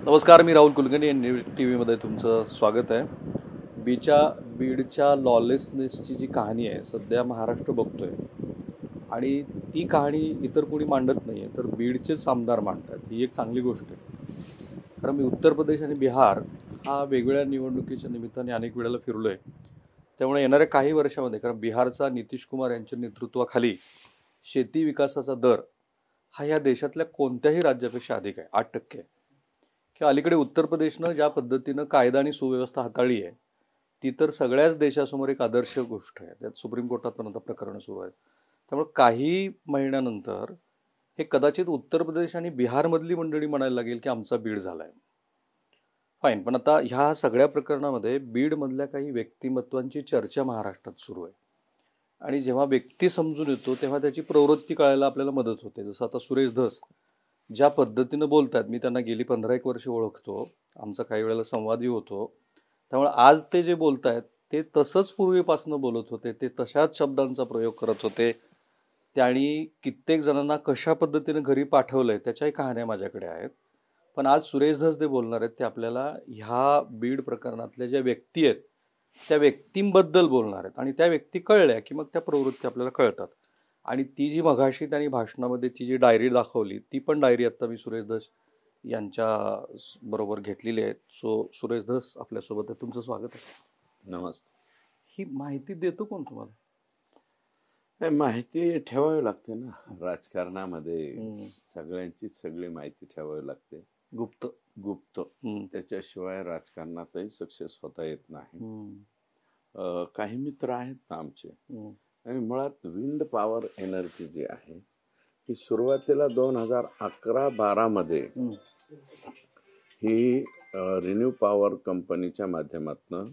नमस्कार, मी Rahul Kulkarni. News T व्हीमध्ये तुमचं स्वागत आहे. बीडच्या लॉलेसनेसची जी कहाणी आहे सध्या महाराष्ट्र बघतोय आणि ती कहाणी इतर कोणी मांडत नाही आहे, तर बीडचेच आमदार मांडतात. ही एक चांगली गोष्ट आहे. कारण मी उत्तर प्रदेश आणि बिहार हा वेगवेगळ्या निवडणुकीच्या निमित्ताने अनेक वेळेला फिरलो आहे. त्यामुळे येणाऱ्या काही वर्षामध्ये, कारण बिहारचा नितीश कुमार यांच्या नेतृत्वाखाली शेती विकासाचा दर हा या देशातल्या कोणत्याही राज्यापेक्षा अधिक आहे, 8% किंवा अलीकडे उत्तर प्रदेशनं ज्या पद्धतीनं कायदा आणि सुव्यवस्था हाताळली आहे ती तर सगळ्याच देशासमोर एक आदर्श गोष्ट आहे. त्यात सुप्रीम कोर्टात पण आता प्रकरणं सुरू आहेत. त्यामुळे काही महिन्यानंतर हे कदाचित उत्तर प्रदेश आणि बिहारमधली मंडळी म्हणायला लागेल की आमचा बीड झाला आहे. फाईन, पण आता ह्या सगळ्या प्रकरणामध्ये बीडमधल्या काही व्यक्तिमत्वांची चर्चा महाराष्ट्रात सुरू आहे आणि जेव्हा व्यक्ती समजून येतो तेव्हा त्याची प्रवृत्ती कळायला आपल्याला मदत होते. जसं आता सुरेश धस ज्या पद्धतीनं बोलतात, मी त्यांना गेली 15-1 वर्ष ओळखतो, आमचा काही वेळेला संवादही होतो. त्यामुळे आज ते जे बोलत आहेत ते तसंच पूर्वीपासून बोलत होते, ते तशाच शब्दांचा प्रयोग करत होते. त्यांनी कित्येक जणांना कशा पद्धतीनं घरी पाठवलंय त्याच्याही कहाण्या माझ्याकडे आहेत. पण आज सुरेश धस जे बोलणार आहेत ते आपल्याला ह्या बीड प्रकरणातल्या ज्या व्यक्ती आहेत त्या व्यक्तींबद्दल बोलणार आहेत आणि त्या व्यक्ती कळल्या की मग त्या प्रवृत्ती आपल्याला कळतात. आणि ती जी मघाशी त्यांनी भाषणामध्ये ती जी डायरी दाखवली ती पण डायरी आत्ता मी सुरेश धस यांच्या बरोबर घेतलेली आहे. सो सुरेश धस आपल्यासोबत आहे, तुमचं स्वागत आहे. नमस्ते. ही माहिती देतो कोण तुम्हाला? नाही, माहिती ठेवावी लागते ना. राजकारणामध्ये सगळ्यांची सगळी माहिती ठेवावी लागते. गुप्त गुप्त त्याच्याशिवाय राजकारणातही सक्सेस होता येत नाही. काही मित्र आहेत ना आमचे, आणि मुळात विंड पॉवर एनर्जी जी आहे ही सुरुवातीला 2011-12 मध्ये ही रिन्यू पॉवर कंपनीच्या माध्यमातून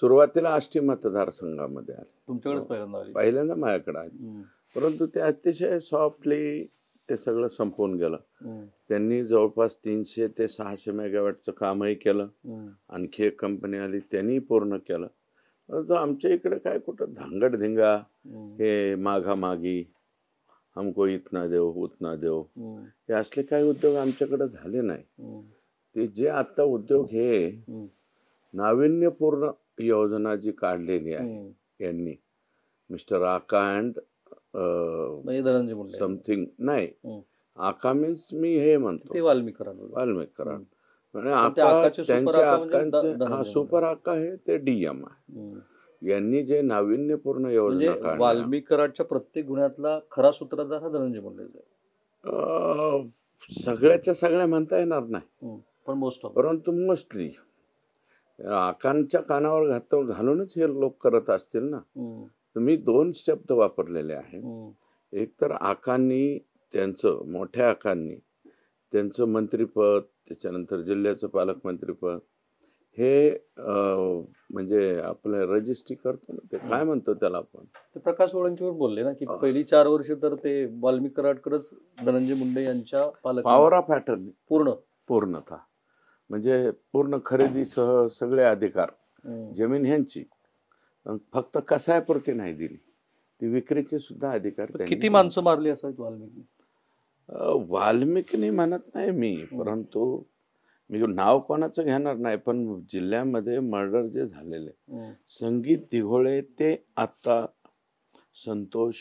सुरुवातीला आष्टी मतदारसंघामध्ये आले. तुमच्याकडे पहिल्यांदा माझ्याकडे आले, परंतु ते अतिशय सॉफ्टली ते सगळं संपवून गेलं. त्यांनी जवळपास 300 ते 600 मेगावॅटचं कामही केलं. आणखी एक कंपनी आली, त्यांनी पूर्ण केलं. परंतु आमच्या इकडे काय कुठं धांगडधिंगा, हे माघामागी, हमको इतना देव उतना देव, हे असले काही उद्योग आमच्याकडे झाले नाही. ते जे आता उद्योग हे नाविन्यपूर्ण योजना जी काढलेली आहे यांनी, मिस्टर आका अँड समथिंग, नाही आका मीन्स मी हे म्हणतो वाल्मिकरान त्यांच्या सुपर आका हे ते डीएम आहे. यांनी जे नाविन्यपूर्ण योजना काढल्या, वाल्मिकराच्या प्रत्येक गुन्ह्यातला खरा सूत्रधार हा धनंजय मुंडे. सगळ्याच्या सगळ्या म्हणता येणार नाही, पण परंतु मोस्टली आकांच्या कानावर घालूनच हे लोक करत असतील ना. मी 2 शब्द वापरलेले आहेत. एक तर आकांनी त्यांचं, मोठ्या आकांनी त्यांचं मंत्रीपद, त्याच्यानंतर जिल्ह्याचं पालकमंत्रीपद, हे म्हणजे आपलं रजिस्ट्री करतो ना, ते काय म्हणतो त्याला आपण, ते प्रकाश सोळंकीवर बोलले ना की पहिली 4 वर्ष तर ते वाल्मिकराडकरच धनंजय मुंडे यांच्या पॉवर ऑफ अटर्नी पूर्णतः, म्हणजे पूर्ण खरेदीसह सगळे अधिकार, जमीन ह्यांची. फक्त कसायापुरती नाही दिली, ती विक्रीचे सुद्धा अधिकार. किती माणसं मारली असावीत वाल्मिकीने म्हणत नाही मी, परंतु मी नाव कोणाचं घेणार नाही, पण जिल्ह्यामध्ये मर्डर जे झालेले, संगीत दिघोळे ते आता संतोष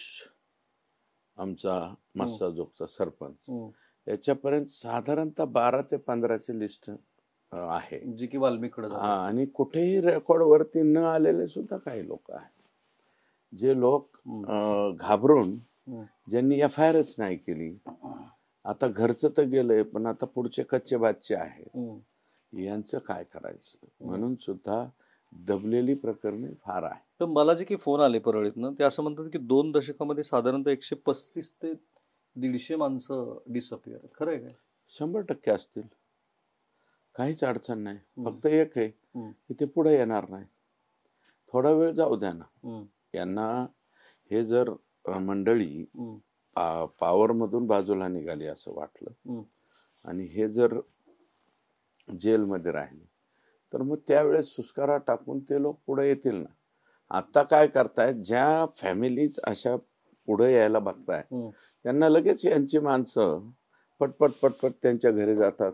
आमचा मस्साजोगचा सरपंच, याच्यापर्यंत साधारणतः 12 ते 15ची लिस्ट आहे जी की वाल्मिकडे. आणि कुठेही रेकॉर्ड वरती न आलेले सुद्धा काही लोक आहेत, जे लोक घाबरून ज्यांनी FIRच नाही केली. आता घरचं तर गेलंय, पण आता पुढचे कच्चे बादचे आहेत, यांचं काय करायचं म्हणून सुद्धा दबलेली प्रकरणे फार आहे. तर मला जे की फोन आले परळीतनं, ते असं म्हणतात की 2 दशकामध्ये साधारणतः 135 ते 150 माणसं डिसअपिअर. खरं आहे काय? 100% असतील, काहीच अडचण नाही. फक्त एक आहे की ते पुढे येणार नाही. थोडा वेळ जाऊ द्या ना यांना. हे जर मंडळी पॉवर मधून बाजूला निघाली असं वाटलं आणि हे जर जेलमध्ये राहिले, तर मग त्यावेळेस सुस्कारा टाकून ते लोक पुढे येतील ना. आता काय करतायत, ज्या फॅमिलीज अशा पुढे यायला बघताय त्यांना लगेच यांची माणसं पटपट पटपट त्यांच्या घरी जातात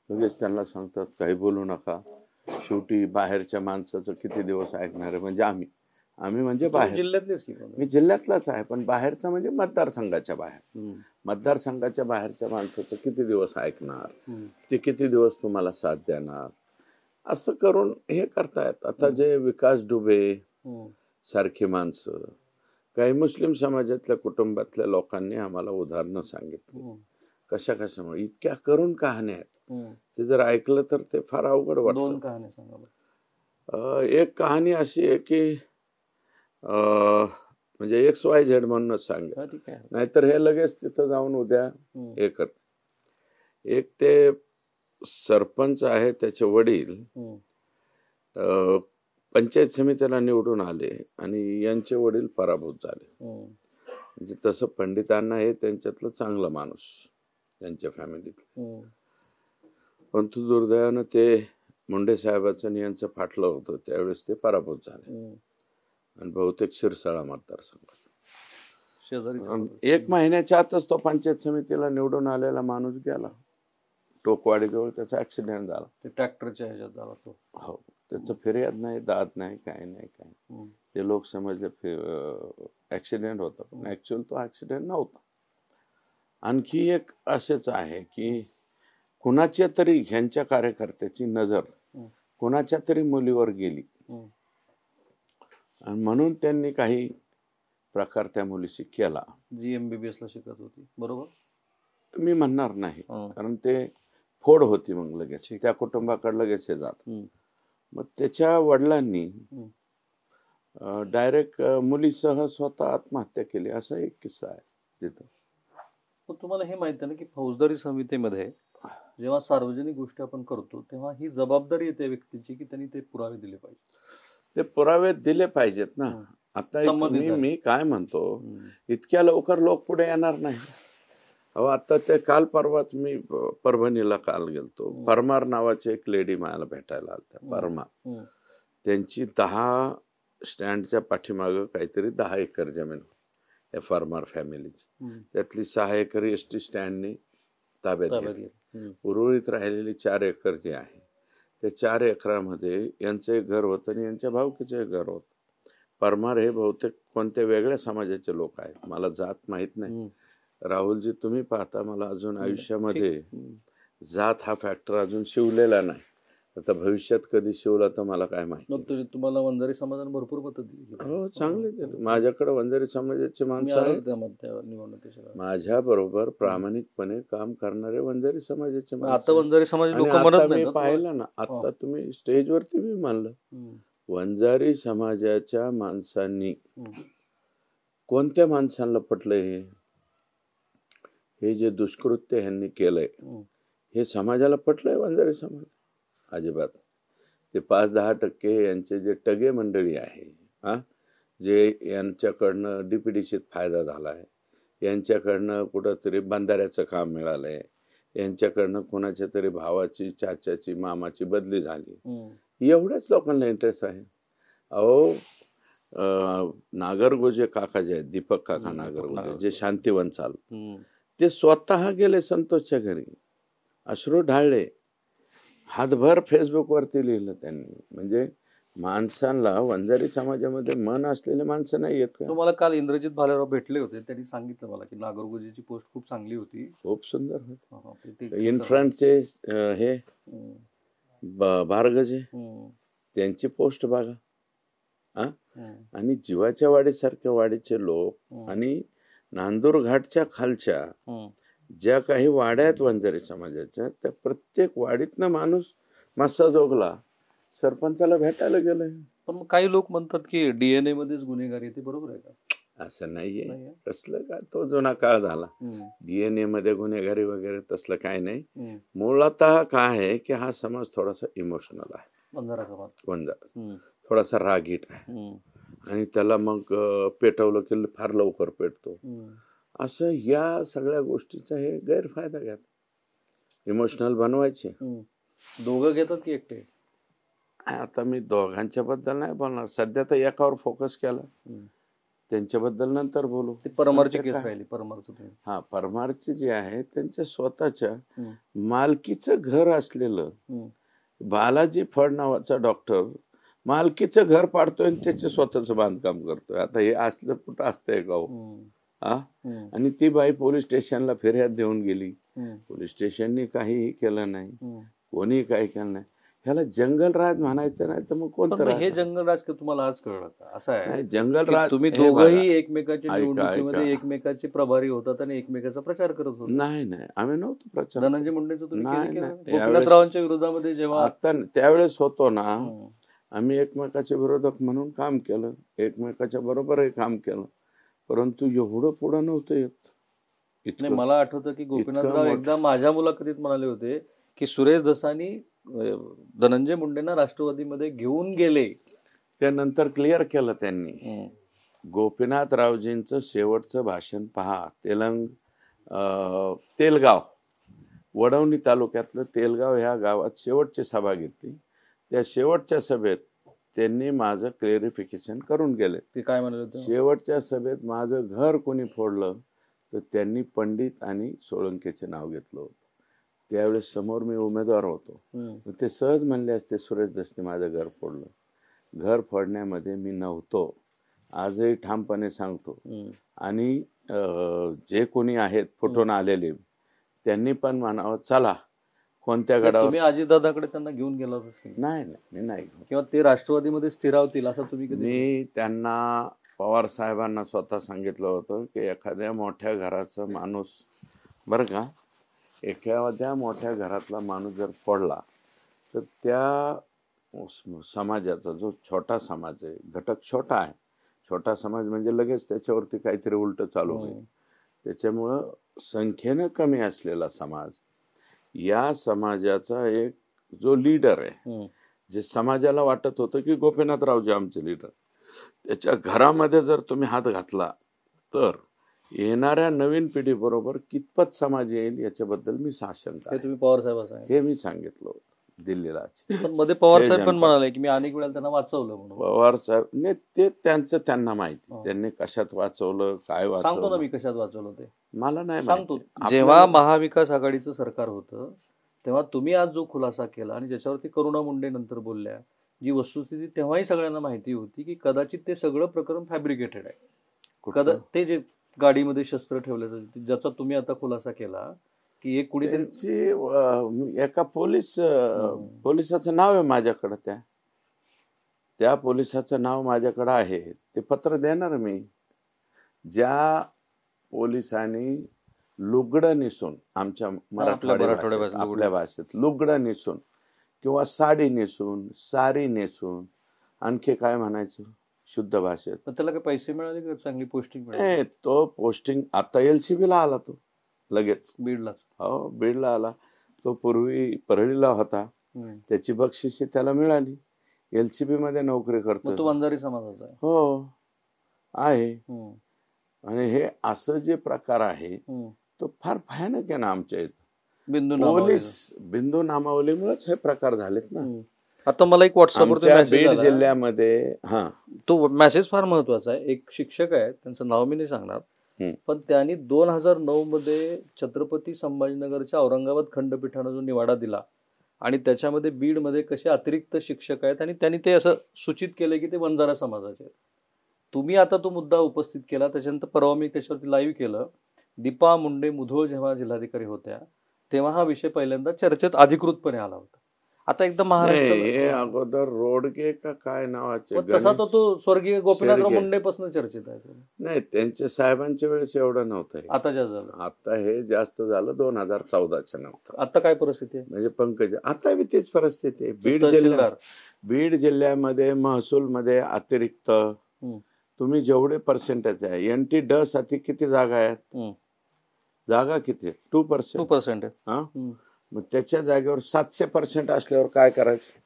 लगेच त्यांना सांगतात काही बोलू नका. शेवटी बाहेरच्या माणसाचं किती दिवस ऐकणार आहे. म्हणजे आम्ही म्हणजे बाहेर, जिल्ह्यातलेच की मी जिल्ह्यातलाच आहे, पण बाहेरचा म्हणजे मतदारसंघाच्या बाहेर. मतदारसंघाच्या बाहेरच्या माणसाचं किती दिवस ऐकणार, ते किती दिवस तुम्हाला साथ देणार, असं करून हे करतायत. आता जे विकास डुबे सारखी माणसं, काही मुस्लिम समाजातल्या कुटुंबातल्या लोकांनी आम्हाला उदाहरणं सांगितली कशा कशामुळे. इतक्या करून कहाण्या आहेत, ते जर ऐकलं तर ते फार अवघड वाटतं. 2 कहाण्या सांगा. एक कहाणी अशी आहे की म्हणजे XYZ म्हणूनच सांगेल, नाहीतर हे लगेच तिथं जाऊन उद्या हे करत. एक ते सरपंच आहे, त्याचे वडील पंचायत समितीला निवडून आले आणि यांचे वडील पराभूत झाले. म्हणजे तसं पंडितांना हे त्यांच्यातलं चांगलं माणूस त्यांच्या फॅमिलीतलं, परंतु दुर्दैवानं ते मुंडे साहेबाचं आणि यांचं फाटलं होतं. त्यावेळेस ते पराभूत झाले आणि बहुतेक शिरसाळा मतदारसंघात. 1 महिन्याच्या आतच तो पंचायत समितीला निवडून आलेला माणूस गेला. टोकवाडीजवळ त्याचा ऍक्सिडेंट झाला. ते ट्रॅक्टरच्या ह्याच्यात झाला तो. हो, त्याचं फिर्याद नाही, दाद नाही, काय नाही. ते लोक समजले ऍक्सिडेंट होता, पण ऍक्च्युअल तो ऍक्सिडेंट नव्हता. आणखी एक असेच आहे की कुणाच्या तरी ह्यांच्या कार्यकर्त्याची नजर कुणाच्या तरी मुलीवर गेली आणि म्हणून त्यांनी काही प्रकार त्या मुलीशी केला. जी MBBS ला शिकत होती, बरोबर? मी म्हणणार नाही, कारण ते फोड होती. मग लगेच त्या कुटुंबाकडे लगेच हे जात. मग त्याच्या वडिलांनी डायरेक्ट मुलीसह स्वतः आत्महत्या केली, असा एक किस्सा आहे तिथं. पण तुम्हाला हे माहिती आहे ना की फौजदारी समितीमध्ये जेव्हा सार्वजनिक गोष्टी आपण करतो तेव्हा ही जबाबदारी येते व्यक्तीची की त्यांनी ते पुरावे दिले पाहिजे. ते पुरावे दिले पाहिजेत ना. आता मी काय म्हणतो, इतक्या लवकर लोक पुढे येणार नाही. अहो, आता ते काल परवाच मी परभणीला काल गेलतो. परमार नावाची एक लेडी मला भेटायला आल्या. परमार, त्यांची 10 स्टँडच्या पाठीमागं काहीतरी 10 एकर जमीन या परमार फॅमिलीची. त्यातली 6 एकर ST स्टँडनी ताब्यात घेतली. उर्वरित राहिलेली 4 एकर जी आहे, त्या 4 एकरामध्ये यांचं एक घर होतं आणि यांच्या भावकीचं एक घर होतं. परमार हे बहुतेक कोणत्या वेगळ्या समाजाचे लोक आहेत, मला जात माहित नाही. राहुलजी, तुम्ही पाहता, मला अजून आयुष्यामध्ये जात हा फॅक्टर अजून शिवलेला नाही. आता भविष्यात कधी शिवला तर मला काय माहिती. तुम्हाला वंजारी समाजाने भरपूर मतं दिली. हो, चांगले दिले. माझ्याकडे वंजारी समाजाचे माणसं आहेत, माझ्या बरोबर प्रामाणिकपणे काम करणारे वंजारी समाजाचे माणसं. आता वंजारी समाज लोक म्हणत नाही. मी पाहिलं ना, आता तुम्ही स्टेजवरती मी म्हणलं, वंजारी समाजाच्या माणसांनी कोणत्या माणसांना पटलंय हे जे दुष्कृत्य ह्यांनी केलंय, हे समाजाला पटलंय? वंजारी समाज अजिबात. ते 5-10% यांचे जे टगे मंडळी आहे, जे यांच्याकडनं DPDCत फायदा झालाय, यांच्याकडनं कुठंतरी बंधाऱ्याचं काम मिळालंय, यांच्याकडनं कोणाच्या तरी भावाची, चाच्याची, मामाची बदली झाली, एवढ्याच लोकांना इंटरेस्ट आहे. अहो, नागरगोजे काका जे आहेत, दीपक काका नागरगोजे, जे शांतिवन चाल, ते स्वतः गेले संतोषच्या घरी, अश्रू ढाळले, हातभर फेसबुकवरती लिहिलं त्यांनी. म्हणजे माणसांना वंजारी समाजामध्ये मन असलेले माणसं नाही येत का? तुम्हाला काल इंद्रजित भालेराव भेटले होते, त्यांनी सांगितलं मला की नागरगोजेची पोस्ट खूप चांगली होती, खूप सुंदर होती. इन्फ्रंटचे हे बारगजे, त्यांची पोस्ट बघा. आणि जीवाच्या वाडीसारख्या वाडीचे लोक आणि नांदूर घाटच्या खालच्या ज्या काही वाड्या आहेत वंजारी समाजाच्या, त्या प्रत्येक वाडीतनं माणूस मस्सा जोगला सरपंचाला भेटायला गेलाय. पण मग काही लोक म्हणतात की DNA मध्येच गुन्हेगारी येते, बरोबर आहे का? असं नाहीये. कसलं काय, तो जुना काळ झाला. DNA मध्ये गुन्हेगारी वगैरे तसलं काय नाही. मुळतः काय आहे की हा समाज थोडासा इमोशनल आहे. वंजारा समाज, वंजारा थोडासा रागीट आहे आणि त्याला मग पेटवलं की फार लवकर पेटतो. असं या सगळ्या गोष्टीचा हे गैरफायदा घ्या, इमोशनल बनवायचे. दोघं घेतात की एकटे? आता मी दोघांच्या बद्दल नाही बोलणार, सध्या तर एकावर फोकस केला. त्यांच्याबद्दल नंतर बोलू. ती परमारची नंतर केस काय? राहिली, परमारचं तुम्ही. हा, परमारचे जे आहे त्यांच्या स्वतःच्या हम्म, मालकीचं घर असलेलं हम्म. बालाजी फड नावाचा डॉक्टर मालकीचं घर पाडतोय आणि त्याचे स्वतःचं बांधकाम करतोय. आता हे असलं कुठं असतंय का हो? हम्म, हा, हम्म, आणि ती बाई पोलीस स्टेशनला फिर्याद देऊन गेली. हम्म, पोलीस स्टेशननी काहीही केलं नाही, हम्म. कोणी काही केलं नाही. ह्याला जंगलराज म्हणायचं नाही तर मग पण कोणतं मग हे राज? जंगलराज का तुम्हाला आज कळलं का? असं आहे नाही, की जंगलराज तुम्ही हे बघा, दोघंही एकमेकाच्या ऐका निवडणुकीमध्ये ऐका, एकमेकाचे प्रभारी होतात आणि एकमेकाचा प्रचार करत होता. नाही नाही, आम्ही नव्हतो प्रचार धनंजय करत. मुंडेंचं तुम्ही नाही केलं नाही, गोपीनाथरावांच्या विरोधामध्ये जेव्हा आता त्यावेळेस होतो ना, हम्म. आम्ही एकमेकाचे विरोधक म्हणून काम केलं, एकमेकाच्या बरोबरही काम केलं, परंतु एवढं पुढं नव्हतं येत. नाही, इतकं मला आठवतं की गोपीनाथराव एकदा माझ्या मुलाखतीत म्हणाले होते की सुरेश धसानी धनंजय मुंडेंना राष्ट्रवादीमध्ये घेऊन गेले. त्यानंतर क्लिअर केलं त्यांनी. हम्म. गोपीनाथरावजींचं शेवटचं भाषण पहा. तेलगाव, वडवणी तालुक्यातलं तेलगाव ह्या गावात शेवटची सभा घेतली. त्या शेवटच्या सभेत त्यांनी माझं क्लेरिफिकेशन करून गेले. ते काय म्हणाले होते? शेवटच्या सभेत माझं घर कोणी फोडलं तर त्यांनी पंडित आणि सोळंकेचे नाव घेतलं होतं. त्यावेळेस समोर मी उमेदवार होतो. हम्म. ते सहज म्हणले असते, सुरेश दसने माझं घर फोडलं. घर फोडण्यामध्ये मी नव्हतो, आजही ठामपणे सांगतो. हम्म. आणि जे कोणी आहेत फुटून आलेले त्यांनी पण म्हणावं, चला कोणत्या गडावर. तुम्ही अजितदादाकडे त्यांना घेऊन गेला होता? नाही नाही, मी नाही. किंवा ते राष्ट्रवादीमध्ये स्थिरावतील असं तुम्ही कधी? मी त्यांना, पवार साहेबांना स्वतः सांगितलं होतं की एखाद्या मोठ्या घराचा माणूस, बरं का, एखाद्या मोठ्या घरातला माणूस जर पडला तर त्या समाजाचा जो छोटा समाज आहे, घटक छोटा आहे, छोटा समाज म्हणजे लगेच त्याच्यावरती काहीतरी उलट चालू होईल. त्याच्यामुळं संख्येनं कमी असलेला समाज, या समाजाचा एक जो लीडर आहे, जे समाजाला वाटत होतं की गोपीनाथरावजी आमचे लीडर, त्याच्या घरामध्ये जर तुम्ही हात घातला तर येणाऱ्या नवीन पिढीबरोबर कितपत समाज येईल याच्याबद्दल मी साशंक आहे. तुम्ही पवार साहेब हे मी सांगितलं होतं दिल्लीला. पण मध्ये पवार साहेब पण म्हणाले की मी अनेक वेळा त्यांना वाचवलं म्हणून. पवार साहेब नाही, ते त्यांचं त्यांना माहिती, त्यांनी कशात वाचवलं, काय सांगतो ना वाचवलं. मी कशात वाचवलं ते मला नाही सांगतो. माहिती. जेव्हा महाविकास आघाडीचं सरकार होतं तेव्हा तुम्ही आज जो खुलासा केला आणि ज्याच्यावरती करुणा मुंडे नंतर बोलल्या, जी वस्तुस्थिती तेव्हाही सगळ्यांना माहिती होती की कदाचित ते सगळं प्रकरण फॅब्रिकेटेड आहे. ते जे गाडीमध्ये शस्त्र ठेवल्याचं, ज्याचा तुम्ही आता खुलासा केला की एक कुणीतरी एका पोलिसाचं नाव आहे माझ्याकडे, त्या पोलिसाचं नाव माझ्याकडे आहे. ते पत्र देणार मी. ज्या पोलिसांनी लुगडं नेसून, आमच्या आपल्या भाषेत लुगडं नेसून किंवा साडी नेसून, सारी नेसून, आणखी काय म्हणायचं शुद्ध भाषेत, त्याला काही पैसे मिळाले का? चांगली पोस्टिंग मिळाली? तो पोस्टिंग आता LCB ला आला, तो लगेच बीडला. हो, बीडला आला. तो पूर्वी परळीला होता, त्याची बक्षिसी त्याला मिळाली. LCB मध्ये नोकरी करतो. तो वंजारी समाजाचा आहे? हो आहे. आणि हे असं जे प्रकार आहे तो फार भयानक आहे ना आमच्या इथं. बिंदू नामावलीमुळेच हे प्रकार झालेत ना. आता मला एक व्हॉट्सअपवर बीड जिल्ह्यामध्ये, हा, तो मेसेज फार महत्वाचा आहे. एक शिक्षक आहे, त्यांचं नाव मी नाही सांगणार, पण त्यांनी 2009 मध्ये छत्रपती संभाजीनगरच्या औरंगाबाद खंडपीठानं जो निवाडा दिला आणि त्याच्यामध्ये बीडमध्ये कसे अतिरिक्त शिक्षक आहेत आणि त्यांनी ते असं सूचित केलं की ते वंजारा समाजाचे आहेत. तुम्ही आता तो मुद्दा उपस्थित केला, त्याच्यानंतर परवा मी त्याच्यावरती लाईव्ह केलं. दीपा मुंडे मुधोळ जेव्हा जिल्हाधिकारी होत्या तेव्हा हा विषय पहिल्यांदा चर्चेत अधिकृतपणे आला होता. आता एकदम महाराष्ट्र अगोदर रोडगे का काय नावाचे, तसा तो स्वर्गीय गोपीनाथराव मुंडे पासून चर्चेत आहे. नाही, त्यांच्या साहेबांच्या वेळेस एवढं नव्हतं. आता जास्त झालं. आता हे जास्त झालं 2014च्या नंतर. आता काय परिस्थिती आहे? म्हणजे पंकज, आता बी तीच परिस्थिती आहे. बीड जिल्ह्यामध्ये महसूलमध्ये अतिरिक्त तुम्ही जेवढे पर्सेंटेज आहे, NT साठी किती जागा आहेत? जागा किती? 2% हा. मग त्याच्या जागेवर 700% असल्यावर काय करायचं?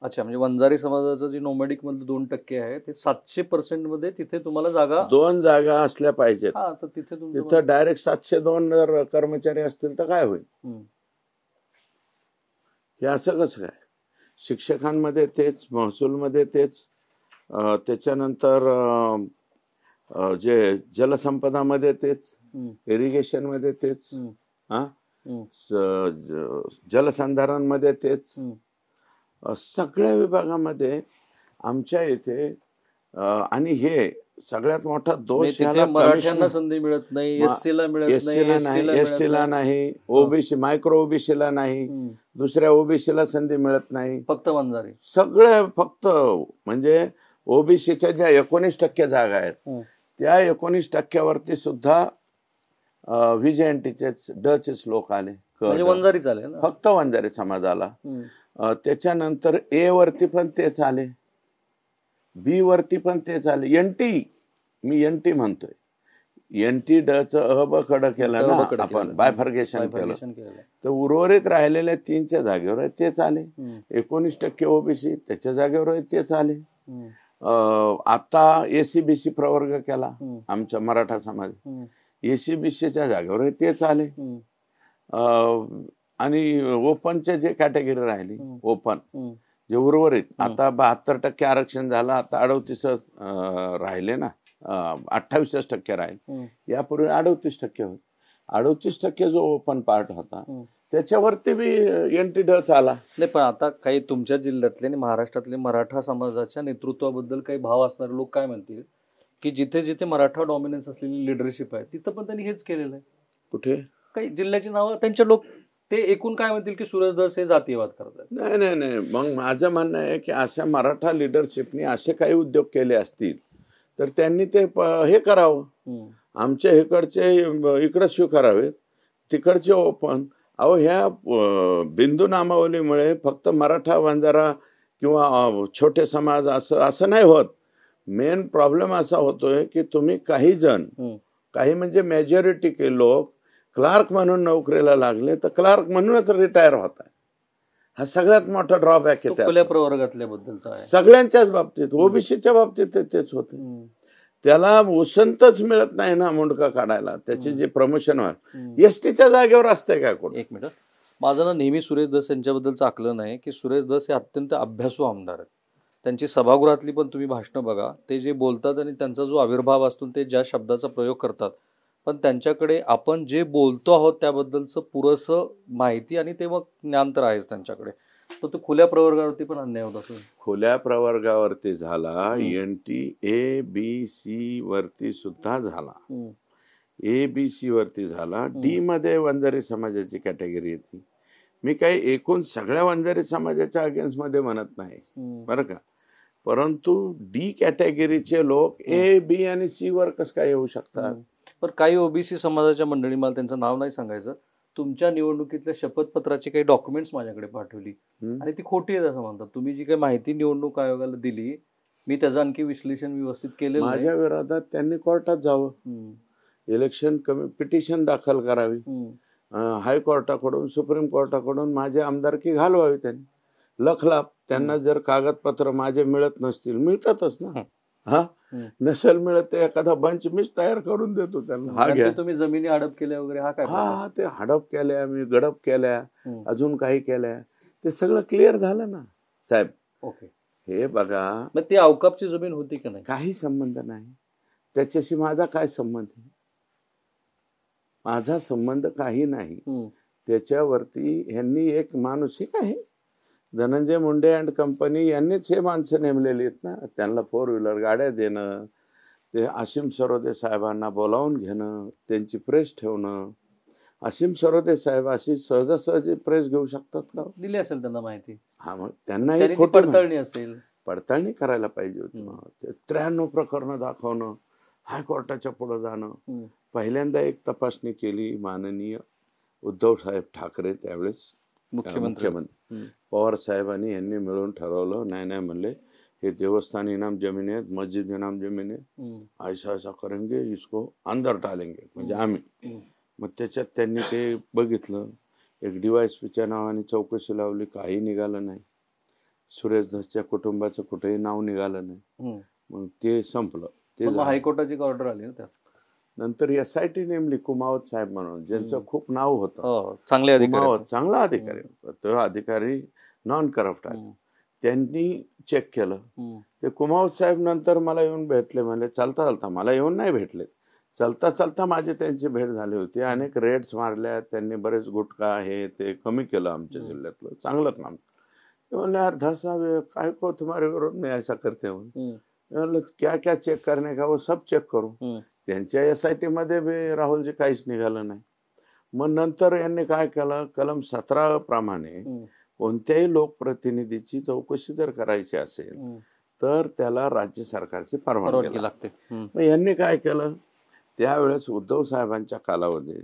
अच्छा, म्हणजे वंजारी समाजाचं जे नोमॅडिक मधलं 2% आहे ते 700% मध्ये तिथे तुम्हाला जागा 2 जागा असल्या पाहिजेत. तर तिथं डायरेक्ट 702 जर कर्मचारी असतील तर काय होईल? हे असं कसं काय? शिक्षकांमध्ये तेच, महसूलमध्ये तेच, त्याच्यानंतर जे जलसंपदामध्ये तेच, इरिगेशन मध्ये तेच, जलसंधारणमध्ये तेच, सगळ्या विभागामध्ये आमच्या इथे. आणि हे सगळ्यात मोठा दोष मराठ्यांना संधी मिळत नाही, एससीला मिळत नाही, एसटीला नाही, ओबीसी मायक्रो ओबीसीला नाही, दुसऱ्या ओबीसीला संधी मिळत नाही, फक्त वंजारी. सगळे फक्त म्हणजे ओबीसीच्या ज्या 19% जागा आहेत त्या 19%वरती सुद्धा व्हीजेएनटीचेच डचेच लोक आले, वंजारीच आले ना, फक्त वंजारी समाज आला. त्याच्यानंतर ए वरती पण तेच आले, बी वरती पण तेच आले, एनटी, मी एनटी म्हणतोय, एनटी डच ब कड केलं ना आपण, बायफर्गेशन केलं, तर उर्वरित राहिलेल्या 3च्या जागेवर तेच आले. 19% ओबीसी त्याच्या जागेवर तेच आले. आता एसीबीसी प्रवर्ग केला आमचा मराठा समाज, एसीबीसीच्या जागेवर तेच आले. आणि ओपनचे जे कॅटेगरी राहिली, ओपन जे उर्वरित, आता 72% आरक्षण झालं, आता 38 राहिले ना, 28% राहिले. यापूर्वी 38% होत. 38% जो ओपन पार्ट होता त्याच्यावरती बी एनटी डच आला नाही. पण आता काही तुमच्या जिल्ह्यातले आणि महाराष्ट्रातले मराठा समाजाच्या नेतृत्वाबद्दल काही भाव असणारे लोक काय म्हणतील की जिथे जिथे मराठा डॉमिनन्स असलेली लिडरशिप आहे तिथं पण त्यांनी हेच केलेलं आहे. कुठे काही जिल्ह्याची नावं त्यांच्या लोक ते एकूण काय म्हणतील की सुरेश धस हे जातीयवाद करतात. नाही नाही नाही, मग माझं म्हणणं आहे की अशा मराठा लिडरशिपने असे काही उद्योग केले असतील तर त्यांनी ते हे करावं. आमच्या इकडचे इकडं स्वीकारावेत, तिकडचे ओपन. अहो ह्या बिंदू नामावलीमुळे फक्त मराठा वंजारा किंवा छोटे समाज असं नाही होत. मेन प्रॉब्लेम असा होतोय की तुम्ही काही जण, काही म्हणजे मेजॉरिटी के लोक क्लार्क म्हणून नोकरीला लागले तर क्लार्क म्हणूनच रिटायर होत आहे. हा सगळ्यात मोठा ड्रॉबॅक आहे खुल्या प्रवर्गातल्या बद्दलचा, सगळ्यांच्याच बाबतीत, ओबीसीच्या बाबतीत तेच होते. त्याला उसंतच मिळत नाही ना मुंडका काढायला, त्याची जे प्रमोशन व्हाल एसटीच्या जागेवर असते काय कोण. एक मिनिट, माझं ना नेहमी सुरेश धस यांच्याबद्दलचं आकलन आहे की सुरेश धस हे अत्यंत अभ्यासू आमदार आहेत. त्यांची सभागृहातली पण तुम्ही भाषणं बघा, ते जे बोलतात आणि त्यांचा जो आविर्भाव असतो ते ज्या शब्दाचा प्रयोग करतात, पण त्यांच्याकडे आपण जे बोलतो आहोत त्याबद्दलचं पुरेसं माहिती आणि ते मग ज्ञान तर आहेच त्यांच्याकडे. तर तो खुल्या प्रवर्गावरती पण अन्याय होत असेल. खुल्या प्रवर्गावरती झाला, एनटी ए बी सी वरती सुद्धा झाला, ए बी सी वरती झाला, डी मध्ये वंजारी समाजाची कॅटेगरी येते. मी काही एकूण सगळ्या वंजारी समाजाच्या अगेन्स्ट मध्ये म्हणत नाही बरं का, परंतु डी कॅटेगरीचे लोक ए बी आणि सी वर कसं काय येऊ शकतात. पण काही ओबीसी समाजाच्या मंडळी, मला त्यांचं नाव नाही सांगायचं, तुमच्या निवडणुकीतल्या शपथपत्राची काही डॉक्युमेंट्स माझ्याकडे पाठवली आणि ती खोटी आहेत असं म्हणतात. तुम्ही जी काही माहिती निवडणूक आयोगाला दिली, मी त्याचं आणखी विश्लेषण व्यवस्थित केलेलं माझ्या विरोधात त्यांनी कोर्टात जावं, इलेक्शन पिटिशन दाखल करावी, हायकोर्टाकडून सुप्रीम कोर्टाकडून माझे आमदारकी घालवावी त्यांनी. लखलाप त्यांना जर कागदपत्र माझे मिळत नसतील, मिळतातच ना, हा नसेल मिळत ते एखादा बंच मीच तयार करून देतो त्यांना. हा घ्या, तुम्ही जमिनी हडप केल्या वगैरे, हा काय, हा ते हडप केल्या, मी गडप केल्या, अजून काही केल्या, ते सगळं क्लिअर झालं ना साहेब. ओके, हे बघा, मग ते अवकापची जमीन होती का नाही, काही संबंध नाही त्याच्याशी. माझा काय संबंध आहे, माझा संबंध काही नाही त्याच्यावरती. ह्यांनी एक मानसिक आहे, धनंजय मुंडे अँड कंपनी यांनीच हे माणसं नेमलेली आहेत ना, त्यांना 4 व्हीलर गाड्या देणं, ते असीम सरोदे साहेबांना बोलावून घेणं, त्यांची प्रेस ठेवणं. असीम सरोदे साहेब अशी सहजासहजी प्रेस घेऊ शकतात का? दिली असेल त्यांना माहिती. हा, मग त्यांना पडताळणी असेल, पडताळणी करायला पाहिजे होती. 93 प्रकरणं दाखवणं, हायकोर्टाच्या पुढे जाणं. पहिल्यांदा एक तपासणी केली माननीय उद्धव साहेब ठाकरे, त्यावेळेस मुख्यमंत्री पवार साहेबांनी, यांनी मिळून ठरवलं, नाही नाही म्हणले हे देवस्थान इनाम जमीन है, मस्जिद इनाम जमीन है, ऐसा ऐसा करेंगे, इसको अंदर डालेंगे, म्हणजे आम्ही. मग त्याच्यात त्यांनी ते बघितलं, एक DYSPच्या नावाने चौकशी लावली, काही निघालं नाही. सुरेश धसच्या कुटुंबाचं कुठेही नाव निघालं नाही. मग ते संपलं. ते हायकोर्टाची ऑर्डर आली ना त्यात. नंतर SIT नेमली, कुमावत साहेब म्हणून, ज्यांचं खूप नाव होतं, चांगले अधिकारी, चांगला अधिकारी. तो अधिकारी नॉन करप्ट आहे. त्यांनी चेक केलं. ते कुमावत साहेब नंतर मला येऊन भेटले, म्हणजे चालता चालता, मला येऊन नाही भेटले, चालता चालता माझी त्यांची भेट झाली होती. अनेक रेड्स मारल्या त्यांनी, बरेच गुटखा हे ते कमी केलं आमच्या जिल्ह्यातलं, चांगलं काम. बोले यार धस साहब काय को तुम्हारे विरोध में ऐसा करते हो. क्या क्या चेक करने का, वो सब चेक करू. त्यांच्या SIT मध्ये बी राहुलजी काहीच निघालं नाही. मग नंतर यांनी काय केलं, कलम 17 प्रमाणे कोणत्याही लोकप्रतिनिधीची चौकशी जर करायची असेल तर त्याला राज्य सरकारची परवानगी लागते. मग यांनी काय केलं, त्यावेळेस उद्धव साहेबांच्या कालावधीत,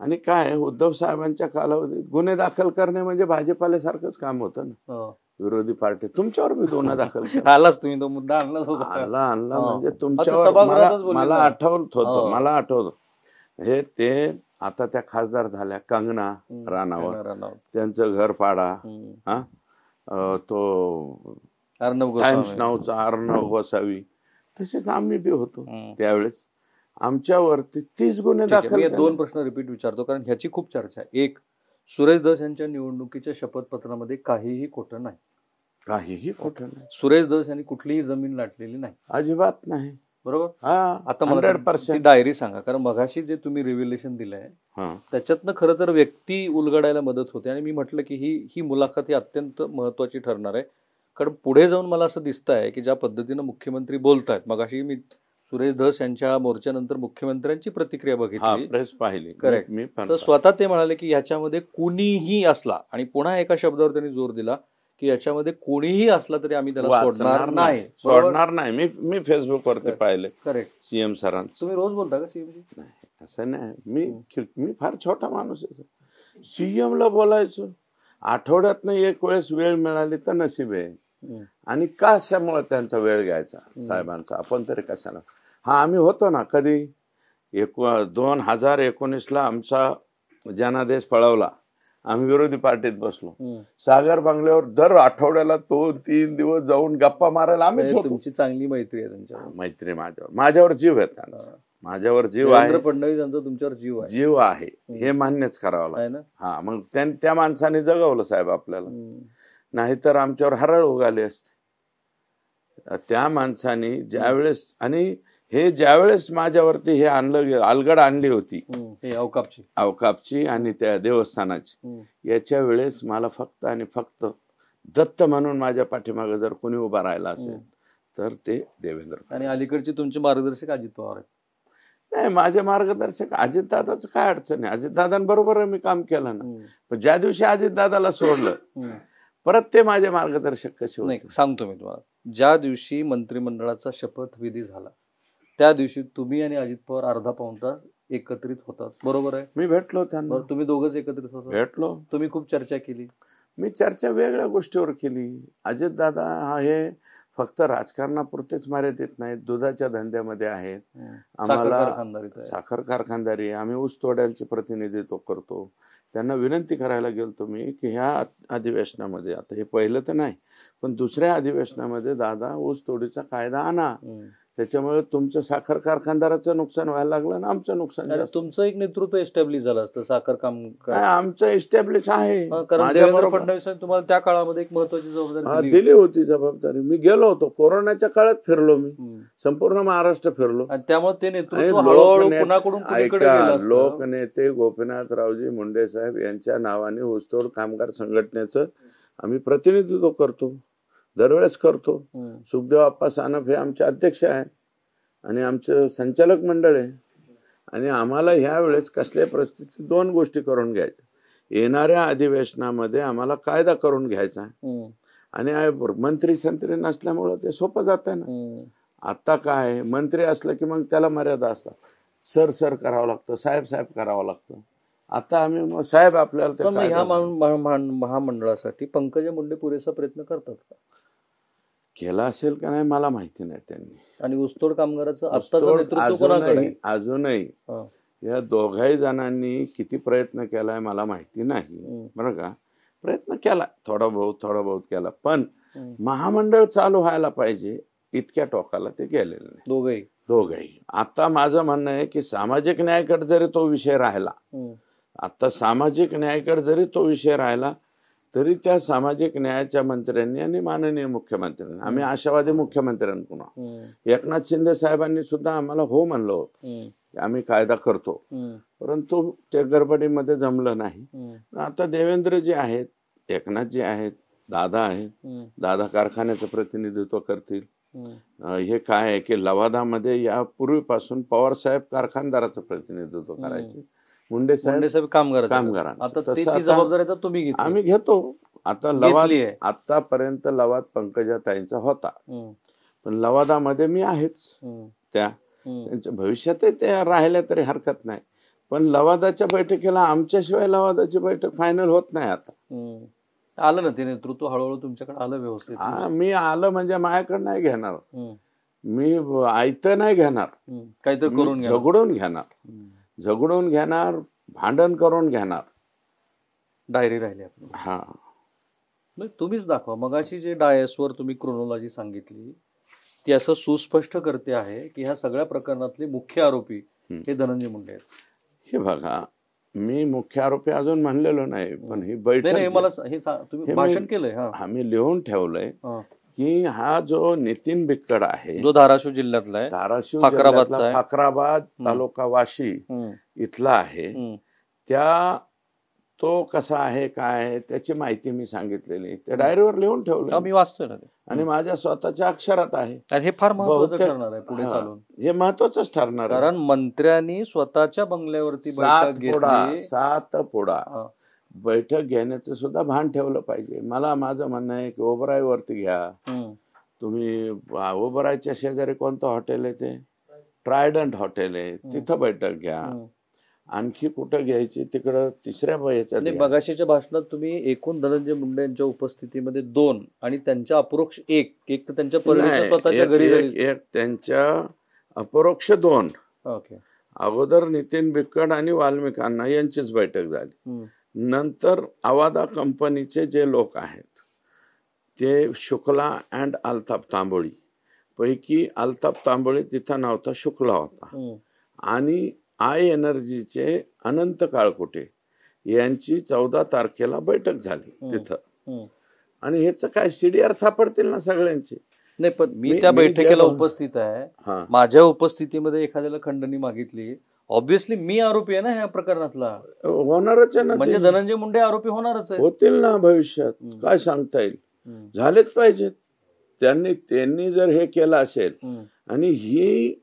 आणि काय उद्धव साहेबांच्या कालावधीत गुन्हे दाखल करणे म्हणजे भाजपाल्यासारखंच काम होतं ना. विरोधी पार्टी तुमच्यावर मी गुन्हा दाखल आलाच, तुम्ही तो मुद्दा आणलाच होता. आणला म्हणजे तुमच्यावर. मला आठवत होतं हे ते आता त्या खासदार झाल्या कंगना राणावत, त्यांचं घर पाडा, तो टाइम्स नावचा अर्णव गोसावी, तसेच आम्ही बी होतो त्यावेळेस. आमच्यावरती 30 गुन्हे दाखल. मी 2 प्रश्न रिपीट विचारतो कारण ह्याची खूप चर्चा आहे. एक, सुरेश धस यांच्या निवडणुकीच्या शपथपत्रामध्ये काहीही खोटं नाही. काहीही खोटं नाही. सुरेश धस यांनी कुठलीही जमीन लाटलेली नाही, अजिबात नाही. बरोबर. आता मला 100% डायरी सांगा, कारण मगाशी जे तुम्ही रिव्हिलेशन दिलंय त्याच्यातनं खरं तर व्यक्ती उलगडायला मदत होते. आणि मी म्हटलं की ही मुलाखत ही अत्यंत महत्वाची ठरणार आहे, कारण पुढे जाऊन मला असं दिसतंय की ज्या पद्धतीनं मुख्यमंत्री बोलतायत, मगाशी मी सुरेश धस यांच्या मोर्चानंतर मुख्यमंत्र्यांची प्रतिक्रिया बघितली, प्रेस पाहिली. करेक्ट. तर स्वतः ते म्हणाले की याच्यामध्ये कुणीही असला, आणि पुन्हा एका शब्दावर त्यांनी जोर दिला की याच्यामध्ये कोणीही असला तरी आम्ही त्याला सोडणार नाही. मी फेसबुक वरती पाहिले. करेक्ट. सीएम सरांचं. तुम्ही रोज बोलता का सीएम? नाही, असं नाही. मी फार छोटा माणूस आहे. सीएम ला बोलायचो, आठवड्यातनं एक वेळेस वेळ मिळाली तर नशीब आहे. आणि कशामुळे त्यांचा वेळ घ्यायचा साहेबांचा, आपण तरी कशाला. आम्ही होतो ना कधी 2019 आमचा जनादेश पळवला, आम्ही विरोधी पार्टीत बसलो, सागर बंगल्यावर दर आठवड्याला 2-3 दिवस जाऊन गप्पा मारायला आम्ही. तुमची चांगली मैत्री आहे त्यांच्यावर? मैत्री माझ्यावर जीव आहे त्यांचा, माझ्यावर जीव आहे. फडणवीस यांचा तुमच्यावर जीव आहे हे मान्यच करावं लागतं. मग त्या माणसाने जगवलं साहेब आपल्याला, नाहीतर आमच्यावर हरळ उगाली असते. त्या माणसाने ज्यावेळेस, आणि हे ज्यावेळेस माझ्यावरती हे आणलं, अलगड आणली होती अवकापची आणि त्या देवस्थानाची, याच्या वेळेस मला फक्त आणि फक्त दत्त म्हणून माझ्या पाठीमागे जर कोणी उभा राहिला असेल तर ते देवेंद्र. आणि अलीकडचे तुमचे मार्गदर्शक अजित पवार आहेत? नाही, माझे मार्गदर्शक अजितदादाचं काय अडचण आहे. अजितदादांबरोबर मी काम केलं ना, पण ज्या दिवशी अजितदादाला सोडलं परत ते माझे मार्गदर्शक कसे होते सांगतो मी तुम्हाला. ज्या दिवशी मंत्रिमंडळाचा शपथविधी झाला त्या दिवशी तुम्ही आणि अजित पवार अर्धा पाऊण तास एकत्रित होतात, बरोबर आहे? मी भेटलो त्यांना. तुम्ही दोघंच एकत्रित होता? भेटलो. तुम्ही खूप चर्चा केली? मी चर्चा वेगळ्या गोष्टीवर केली. अजितदादा हे फक्त राजकारणापुरतेच मर्यादित नाहीत, दुधाच्या धंद्यामध्ये आहेत, आम्हाला साखर कारखानदारी, आम्ही ऊसतोड्यांचे प्रतिनिधित्व करतो. त्यांना विनंती करायला गेलतो मी की ह्या अधिवेशनामध्ये, आता हे पहिलं तर नाही पण दुसऱ्या अधिवेशनामध्ये दादा ऊसतोडीचा कायदा आणा, त्याच्यामुळे तुमचं साखर कारखानदाराचं नुकसान व्हायला लागलं ना आमचं नुकसान. तुमचं एक नेतृत्व एस्टॅब्लिश झालं असतं साखर काम. आमचं एस्टॅब्लिश आहे, कारण देवेंद्र फडणवीस तुम्हाला त्या काळामध्ये एक महत्वाची जबाबदारी दिली होती. जबाबदारी मी गेलो होतो, कोरोनाच्या काळात फिरलो मी, संपूर्ण महाराष्ट्र फिरलो. आणि त्यामुळे ते नेतृत्व लोकनेते गोपीनाथरावजी मुंडे साहेब यांच्या नावाने ऊसतोड कामगार संघटनेचं आम्ही प्रतिनिधित्व करतो, दरवेळेस करतो. सुखदेव आप्पा सानप हे आमचे अध्यक्ष आहेत आणि आमचं संचालक मंडळ आहे. आणि आम्हाला ह्या वेळेस कसल्या परिस्थितीत 2 गोष्टी करून घ्यायच्या. येणाऱ्या अधिवेशनामध्ये आम्हाला कायदा करून घ्यायचा आणि मंत्री संत्री नसल्यामुळं ते सोपं जातं ना. आता काय, मंत्री असलं की मग त्याला मर्यादा असतात, सर करावं लागतं, साहेब करावं लागतं. आता आम्ही साहेब आपल्याला ह्या महामंडळासाठी पंकजा मुंडे पुरेसा प्रयत्न करतात का? केला असेल का नाही मला माहिती नाही त्यांनी. आणि ऊसतोड कामगाराचं आत्ताचं नेतृत्व कोणाकडे? अजूनही या दोघाही जणांनी किती प्रयत्न केलाय मला माहिती नाही, बरं का. प्रयत्न केला थोडा बहुत केला, पण महामंडळ चालू व्हायला पाहिजे इतक्या टोकाला ते गेलेले नाही दोघंही. आता माझं म्हणणं आहे की सामाजिक न्यायाकडे जरी तो विषय राहिला, आता सामाजिक न्यायाकडे जरी तो विषय राहिला तरी त्या सामाजिक न्यायाच्या मंत्र्यांनी आणि माननीय मुख्यमंत्र्यांनी, आम्ही आशावादी मुख्यमंत्र्यांकडून, एकनाथ शिंदे साहेबांनी सुद्धा आम्हाला हो म्हणलं होतं, आम्ही कायदा करतो, परंतु ते गडबडीमध्ये जमलं नाही. आता देवेंद्रजी आहेत, एकनाथजी आहेत, दादा आहेत, दादा कारखान्याचं प्रतिनिधित्व करतील. हे काय आहे की लवादामध्ये यापूर्वीपासून पवार साहेब कारखानदाराचं प्रतिनिधित्व करायचे, मुंडे साहेब कामगारांचं. जबाबदारी तुम्ही आम्ही घेतो. आता लवाद आतापर्यंत लवाद पंकजाताईंचा होता, पण लवादामध्ये मी आहेच. त्यांच्या भविष्यात ते राहिल्या तरी हरकत नाही, पण लवादाच्या बैठकीला आमच्याशिवाय लवादाची बैठक फायनल होत नाही. आता आलं ना ते नेतृत्व हळूहळू तुमच्याकडे आलं व्यवस्थित. मी आलं म्हणजे माझ्याकडे नाही घेणार, मी आयतं नाही घेणार, काहीतरी करून झगडून घेणार, भांडण करून घेणार. डायरी राहिली आपली. हा, तुम्हीच दाखवा. मगाशी जे डायसवर तुम्ही क्रोनॉलॉजी सांगितली ती असं सुस्पष्ट करते आहे की ह्या सगळ्या प्रकरणातले मुख्य आरोपी हे धनंजय मुंडे आहेत. हे बघा, मी मुख्य आरोपी अजून म्हणलेलो नाही, पण ही बैठक मला हे तुम्ही भाषण केलंय. आम्ही लिहून ठेवलंय की हा जो नितीन बिक्कड आहे, जो धाराशिव जिल्ह्यातला आहे, फाकराबाद तालुका वाशी इथला आहे, तो कसा आहे काय आहे त्याची माहिती मी सांगितलेली, त्या डायरीवर लिहून ठेवलं, मी वाचतोय ना, आणि माझ्या स्वतःच्या अक्षरात आहे. हे फार महत्वाचं ठरणार आहे पुढे चालून. हे महत्वाचंच ठरणार आहे, कारण मंत्र्यांनी स्वतःच्या बंगल्यावरती 7 पोडा बैठक घेण्याचं सुद्धा भान ठेवलं पाहिजे. माझं म्हणणं आहे की ओबराईवरती घ्या तुम्ही. ओबराईच्या शेजारी कोणतं हॉटेल आहे ते ट्रायडंट हॉटेल आहे, तिथं बैठक घ्या. आणखी कुठं घ्यायची तिकडं तिसऱ्या याच्यात. मगाशीच्या भाषणात तुम्ही एकूण धनंजय मुंडे यांच्या उपस्थितीमध्ये 2 आणि त्यांच्या अपरोक्ष एक तर त्यांच्या स्वतःच्या घरी एक त्यांच्या अपरोक्ष 2. अगोदर नितीन बिक्कड आणि वाल्मिक अण्णा यांचीच बैठक झाली. नंतर अवादा कंपनीचे जे लोक आहेत ते शुक्ला अँड अल्ताफ तांबोळी पैकी अल्ताफ तांबोळी तिथं नव्हता, शुक्ला होता. आणि आय एनर्जीचे अनंत काळकुटे यांची 14 तारखेला बैठक झाली तिथं. आणि ह्याच काय CDR सापडतील ना सगळ्यांचे. नाही, पण मी त्या बैठकीला उपस्थित आहे. माझ्या उपस्थितीमध्ये एखाद्याला खंडणी मागितली, ऑब्विसली मी आरोपी आहे ना ह्या प्रकरणातला, होणारच आहे ना. म्हणजे धनंजय मुंडे आरोपी होणारच आहे. होतील ना भविष्यात, काय सांगता येईल, झालेच पाहिजेत. त्यांनी जर हे केलं असेल, आणि ही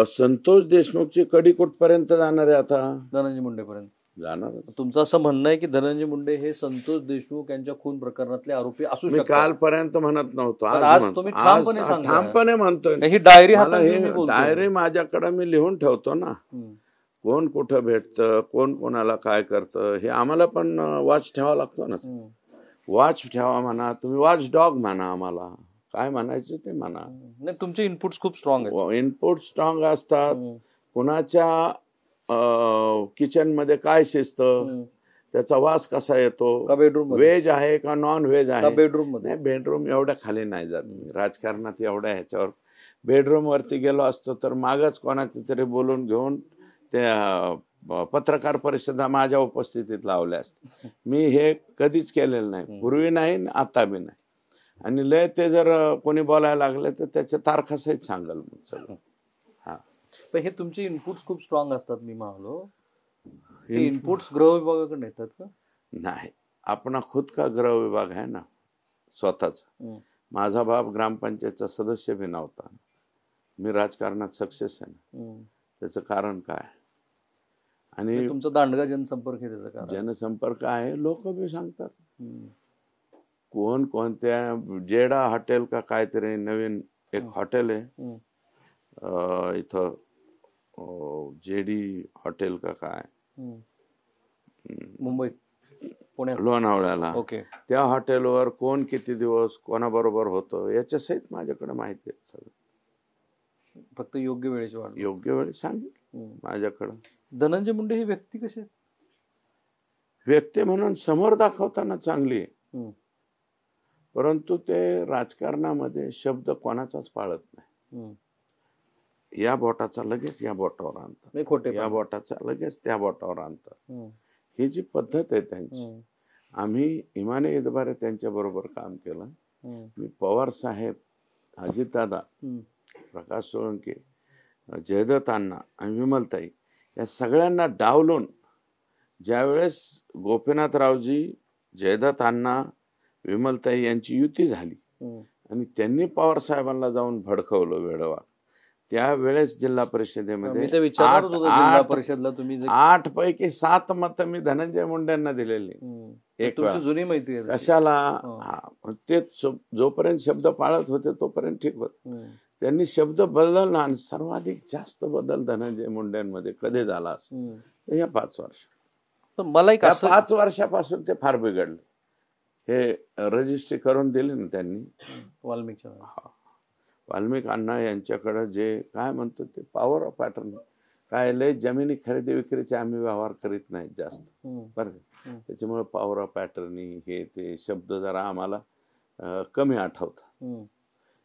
संतोष देशमुखची कडी कुठपर्यंत जाणार आहे आता, धनंजय मुंडेपर्यंत जाणार. तुमचं असं म्हणणं आहे की धनंजय मुंडे हे संतोष देशमुख यांच्या खून प्रकरणातले आरोपी असू शकतात? कालपर्यंत म्हणत नव्हतो, आज तुम्ही ठामपणे म्हणतोय. ही डायरी माझ्याकडे मी लिहून ठेवतो ना, कोण कुठं भेटतं, कोण कोणाला काय करतं, हे आम्हाला पण वॉच ठेवावा लागतो ना. वॉच ठेवा म्हणा तुम्ही, वॉच डॉग म्हणा, आम्हाला काय म्हणायचं ते म्हणा. नाही, तुमचे इनपुट्स खूप स्ट्रॉंग आहेत. इनपुट स्ट्रॉंग असतात. कुणाच्या किचन मध्ये काय शिजतं, त्याचा वास कसा येतो, बेडरूम व्हेज आहे का नॉन व्हेज आहे, बेडरूम मध्ये. बेडरूम एवढ्या खाली नाही जात राजकारणात, एवढ्या ह्याच्यावर. बेडरूम वरती गेलो असतो तर मागच कोणाचे तरी बोलून घेऊन त्या पत्रकार परिषदा माझ्या उपस्थितीत लावल्या असतात. मी हे कधीच केलेलं नाही, पूर्वी नाही, आता बी नाही. आणि लय ते जर कोणी बोलायला लागले तर त्याच्या तारखासहित सांगाल मग सगळं. पण हे तुमचे इनपुट्स खूप स्ट्रॉंग असतात. मी म्हणालो इनपुट्स गृह विभागाकडे येतात का? नाही, अपना खुद का गृह विभाग आहे ना स्वतःच. माझा बाप ग्रामपंचायतचा सदस्य बी नव्हता. मी राजकारणात सक्सेस आहे ना, त्याचं कारण काय? आणि तुमचा दांडगा जनसंपर्क आहे, त्याचं कारण जनसंपर्क आहे. लोक बी सांगतात कोण कोणत्या, जेडा हॉटेल का काहीतरी नवीन एक हॉटेल आहे इथं, जेडी हॉटेल का काय, मुंबईत, पुण्यात, लोणावळ्याला. ओके. त्या हॉटेलवर कोण किती दिवस कोणाबरोबर होतं याच्या सहित माझ्याकडे माहिती आहे सगळं. फक्त योग्य वेळेची वाट, योग्य वेळी सांगेल माझ्याकडं. धनंजय मुंडे ही व्यक्ती कशी आहे? व्यक्ती म्हणून समोर दाखवताना चांगली आहे, परंतु ते राजकारणामध्ये शब्द कोणाचाच पाळत नाही. या बोटाचा लगेच या बोटावर आणतात, या बोटाचा लगेच त्या बोटावर आणतात. ही जी पद्धत आहे त्यांची. आम्ही इमाने इतबारे त्यांच्याबरोबर काम केलं. मी पवार साहेब, अजितदादा, प्रकाश सोळंके, जयदत्त अण्णा आणि विमलताई या सगळ्यांना डावलून ज्यावेळेस गोपीनाथरावजी, जयदत्त अण्णा, विमलताई यांची युती झाली आणि त्यांनी पवार साहेबांना जाऊन भडकवलं वेळवा, त्यावेळेस जिल्हा परिषदेमध्ये 8 पैकी 7 मतं मी धनंजय मुंडेंना दिलेली. एक जुनी माहिती आहे कशाला ते जोपर्यंत शब्द पाळत होते तोपर्यंत ठीक होत. त्यांनी शब्द बदलला आणि सर्वाधिक जास्त बदल धनंजय मुंडेंमध्ये कधी झाला असं या 5 वर्ष. मला एक 5 वर्षापासून ते फार बिघडले. हे रजिस्ट्री करून दिली ना त्यांनी वाल्मिक अण्णा यांच्याकडे, जे काय म्हणतो ते पॉवर ऑफ पॅटर्न, काय लय जमिनी खरेदी विक्रीचे आम्ही व्यवहार करीत नाहीत जास्त बरं. त्याच्यामुळे पॉवर ऑफ पॅटर्नी हे ते शब्द जरा आम्हाला कमी आठवतात.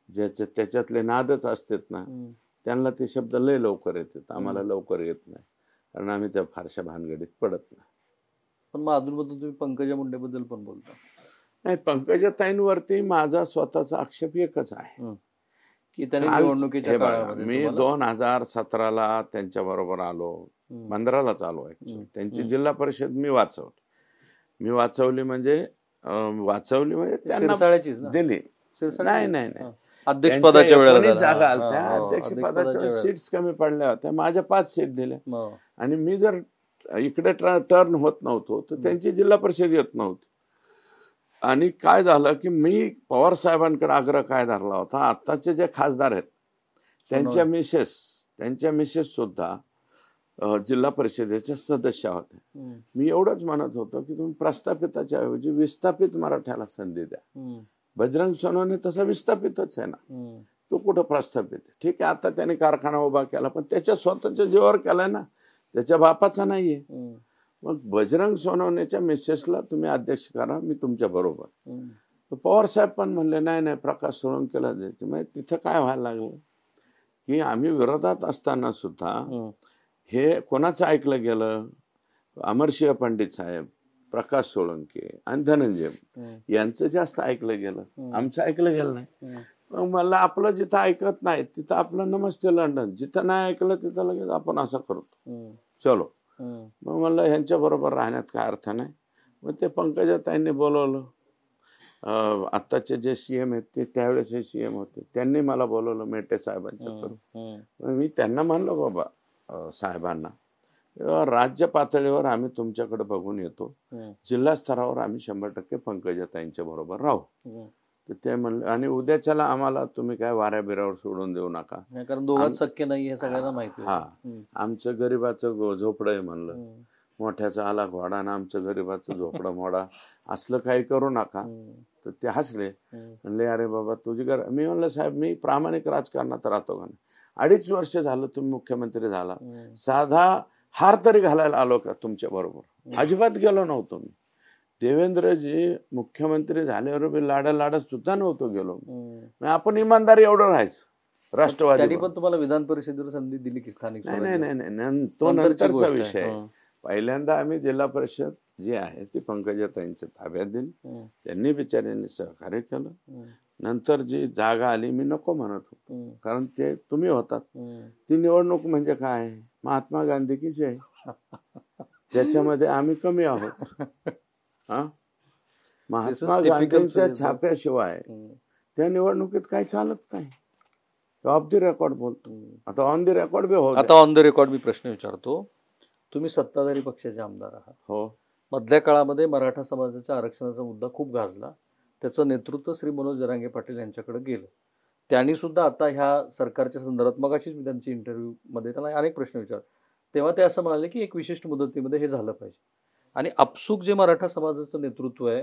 त्याच्यातले नादच असतात ना, त्यांना ते शब्द लय लवकर येतात, आम्हाला लवकर येत नाही, कारण आम्ही त्या फारशा भानगडीत पडत नाही. पण मग अजूनमधून तुम्ही पंकजा मुंडेबद्दल पण बोलता. नाही, पंकजाताईंवरती माझा स्वतःचा आक्षेप एकच आहे की त्यांनी निवडणुकीच्या काळामध्ये मी 2017ला त्यांच्या बरोबर आलो, 15लाच आलो ऍक्च्युअली. त्यांची जिल्हा परिषद मी वाचवली म्हणजे त्यांना दिली. नाही अध्यक्षपदाच्या वेळेला जागा आल्या, अध्यक्षपदाच्या सीट्स कमी पडल्या होत्या, माझ्या 5 सीट दिल्या आणि मी जर इकडे टर्न होत नव्हतो तर त्यांची जिल्हा परिषद येत नव्हती. आणि काय झालं की मी पवार साहेबांकडे आग्रह काय धरला होता, आत्ताचे जे खासदार आहेत त्यांच्या मिसेस सुद्धा जिल्हा परिषदेच्या सदस्य होत्या. मी एवढंच म्हणत होतो की तुम्ही प्रस्थापिताच्या ऐवजी विस्थापित मराठ्याला संधी द्या. बजरंग सोनवणे तसा विस्थापितच आहे ना, तो कुठं प्रस्थापित आहे. ठीक आहे, आता त्याने कारखाना उभा केला पण त्याच्या स्वतःच्या जीवावर केलाय ना, त्याच्या बापाचा नाहीये. मग बजरंग सोनवणेच्या मिसेसला तुम्ही अध्यक्ष करा, मी तुमच्या बरोबर. पवार साहेब पण म्हणले नाही प्रकाश सोळंकेला द्यायचे. मग तिथं काय व्हायला लागलं की आम्ही विरोधात असताना सुद्धा हे कोणाचं ऐकलं गेलं, अमरसिंह पंडित साहेब, प्रकाश सोळंके आणि धनंजय यांचं जास्त ऐकलं गेलं, आमचं ऐकलं गेलं नाही. मग मला आपलं जिथं ऐकत नाही तिथं आपलं नमस्ते लंडन, जिथं नाही ऐकलं तिथं लगेच आपण असं करतो चलो. मग म्हणलं ह्यांच्या बरोबर राहण्यात काय अर्थ नाही. मग ते पंकजाताईंनी बोलवलं, आत्ताचे जे CM आहेत ते त्यावेळेस CM होते, त्यांनी मला बोलवलं मेटे साहेबांच्याकडून. मी त्यांना म्हणलं बाबा साहेबांना, राज्य पातळीवर आम्ही तुमच्याकडे बघून येतो, जिल्हा स्तरावर आम्ही 100% पंकजाताईंच्या बरोबर राहू. तर ते म्हणले आणि उद्याच्याला आम्हाला तुम्ही काय वाऱ्या बिरावर सोडून देऊ नका, कारण दोघात शक्य नाही हे सगळ्यांना माहिती. आमचं गरीबाचं झोपडं आहे म्हणलं, मोठ्याचा आला घोडा ना आमचं गरीबाचं झोपडं मोडा, असलं काही करू नका. तर ते हसले, म्हणले अरे बाबा तुझी मी म्हणलं साहेब मी प्रामाणिक राजकारणात राहतो का नाही, 2.5 वर्ष झालं तुम्ही मुख्यमंत्री झाला, साधा हार तरी घालायला आलो का तुमच्या बरोबर? अजिबात गेलो नव्हतो मी. देवेंद्रजी मुख्यमंत्री झाल्यावर लाडत सुद्धा नव्हतो गेलो. आपण इमानदारी एवढं राहायचं. राष्ट्रवादी त्यांनी पण तुम्हाला विधान परिषदेवर संधी दिली की स्थानिक? नाही, तो नंतरचा विषय आहे. पहिल्यांदा आम्ही जिल्हा परिषद जी आहे ती पंकजाताईंच्या ताब्यात दिली, त्यांनी बिचाऱ्यांनी सहकार्य केलं. नंतर जी जागा आली मी नको म्हणत होतो, कारण ते तुम्ही होतात. ती निवडणूक म्हणजे काय, महात्मा गांधी की जय, त्याच्यामध्ये आम्ही कमी आहोत. महात्मा गांधींच्या छाप्याशिवाय त्या निवडणुकीत काही चालत नाही. ऑफ द रेकॉर्ड बोलतो, आता ऑन द रेकॉर्ड बी हो. आता ऑन द रेकॉर्ड मी प्रश्न विचारतो. तुम्ही सत्ताधारी पक्षाचे आमदार आहात. हो. मधल्या काळामध्ये मराठा समाजाच्या आरक्षणाचा मुद्दा खूप गाजला, त्याचं नेतृत्व श्री मनोज जरांगे पाटील यांच्याकडे गेलं. त्यांनी सुद्धा आता ह्या सरकारच्या संदर्भात, मगाशीच मी त्यांची इंटरव्ह्यू मध्ये त्यांना अनेक प्रश्न विचारले, तेव्हा ते असं म्हणाले की एक विशिष्ट मुदतीमध्ये हे झालं पाहिजे. आणि आपसूक जे मराठा समाजाचं नेतृत्व आहे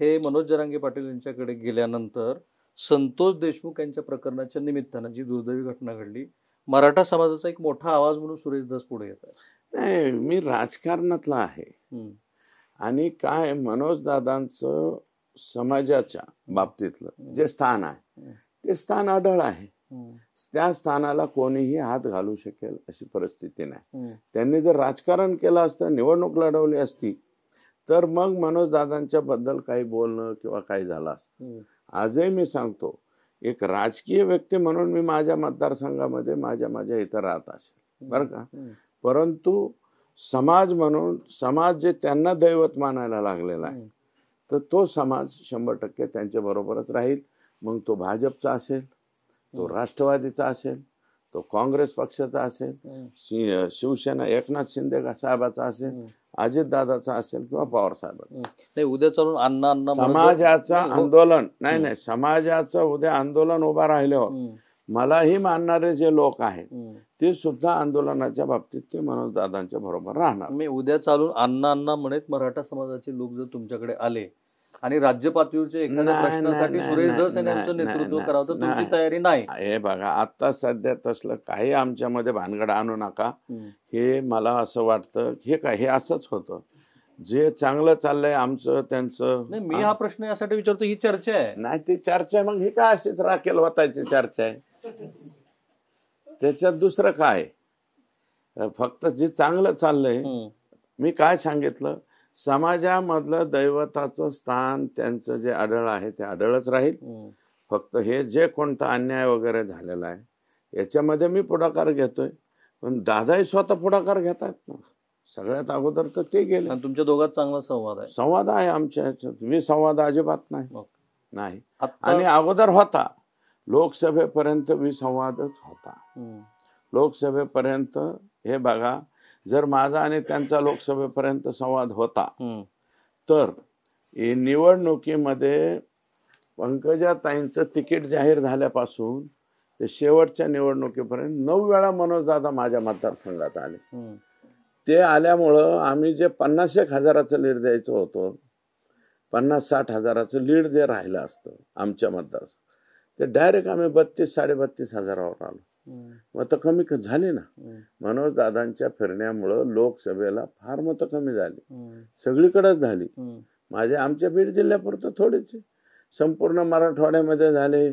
हे मनोज जरांगे पाटील यांच्याकडे गेल्यानंतर संतोष देशमुख यांच्या प्रकरणाच्या निमित्तानं जी दुर्दैवी घटना घडली, मराठा समाजाचा एक मोठा आवाज म्हणून सुरेश धस पुढे येत आहे. नाही, मी राजकारणातला आहे आणि काय मनोज दादांचं समाजाच्या बाबतीतलं जे स्थान आहे ते स्थान अढळ आहे. त्या स्थानाला कोणीही हात घालू शकेल अशी परिस्थिती नाही. त्यांनी जर राजकारण केलं असतं, निवडणूक लढवली असती, तर मग मनोज दादांच्या बद्दल काही बोलणं किंवा काही झालं असतं. आजही मी सांगतो, एक राजकीय व्यक्ती म्हणून मी माझ्या मतदारसंघामध्ये माझ्या इथं राहत असेल बरं का, परंतु समाज म्हणून, समाज जे त्यांना दैवत मानायला लागलेला आहे, तर तो समाज 100% त्यांच्या बरोबरच राहील. मग तो भाजपचा असेल, तो राष्ट्रवादीचा असेल, तो काँग्रेस पक्षाचा असेल, शिवसेना एकनाथ शिंदे साहेबाचा असेल, अजितदादाचा असेल किंवा पवार साहेबांचा. नाही, उद्या चालून अण्णा समाजाचं आंदोलन नाही, समाजाचं उद्या आंदोलन उभा राहिल्यावर मलाही मानणारे जे लोक आहेत ते सुद्धा आंदोलनाच्या बाबतीत ते मनोज दादांच्या बरोबर राहणार. मी उद्या चालून अण्णा म्हणत मराठा समाजाचे लोक जर तुमच्याकडे आले आणि राज्य पातळीवरच्या एखाद्या प्रश्नासाठी सुरेश धस यांचं नेतृत्व करावं, तर तुमची तयारी नाही? हे बघा, आता सध्या तसलं काही आमच्यामध्ये भानगड आणू नका. हे मला असं वाटतं हे असंच होतं, जे चांगलं चाललंय आमचं त्यांचं. नाही, मी हा प्रश्न यासाठी विचारतो, ही चर्चा आहे. नाही, ती चर्चा आहे, मग ही काय अशीच राखेल होतायची चर्चा आहे, त्याच्यात दुसरं काय? फक्त जे चांगलं चाललंय, मी काय सांगितलं, समाजामधलं दैवताचं स्थान त्यांचं जे आढळ आहे ते आढळच राहील. फक्त हे जे कोणता अन्याय वगैरे झालेला आहे याच्यामध्ये मी पुढाकार घेतोय, पण दादाही स्वतः पुढाकार घेतात ना. सगळ्यात अगोदर तर ते गेले. आणि तुमच्या दोघात चांगला संवाद आहे? संवाद आहे आमच्या ह्याच्यात, विसंवाद अजिबात नाही. आणि अगोदर होता, लोकसभेपर्यंत विसंवादच होता. लोकसभेपर्यंत हे बघा, जर माझा आणि त्यांचा लोकसभेपर्यंत संवाद होता तर निवडणुकीमध्ये पंकजाताईंचं तिकीट जाहीर झाल्यापासून ते शेवटच्या निवडणुकीपर्यंत 9 वेळा मनोज दादा माझ्या मतदारसंघात आले. ते आल्यामुळं आम्ही जे 50-1 हजाराचं लीड द्यायचं होतं, 50-60 हजाराचं लीड जे राहिलं असतं आमच्या मतदारसंघात, ते डायरेक्ट आम्ही 32-32.5 हजारावर आलो. मत कमी झाली ना. मनोज दादांच्या फिरण्यामुळं लोकसभेला फार मतं कमी झाली, सगळीकडेच झाली. आमच्या बीड जिल्ह्यापुरतं थोडीच, संपूर्ण मराठवाड्यामध्ये झाले,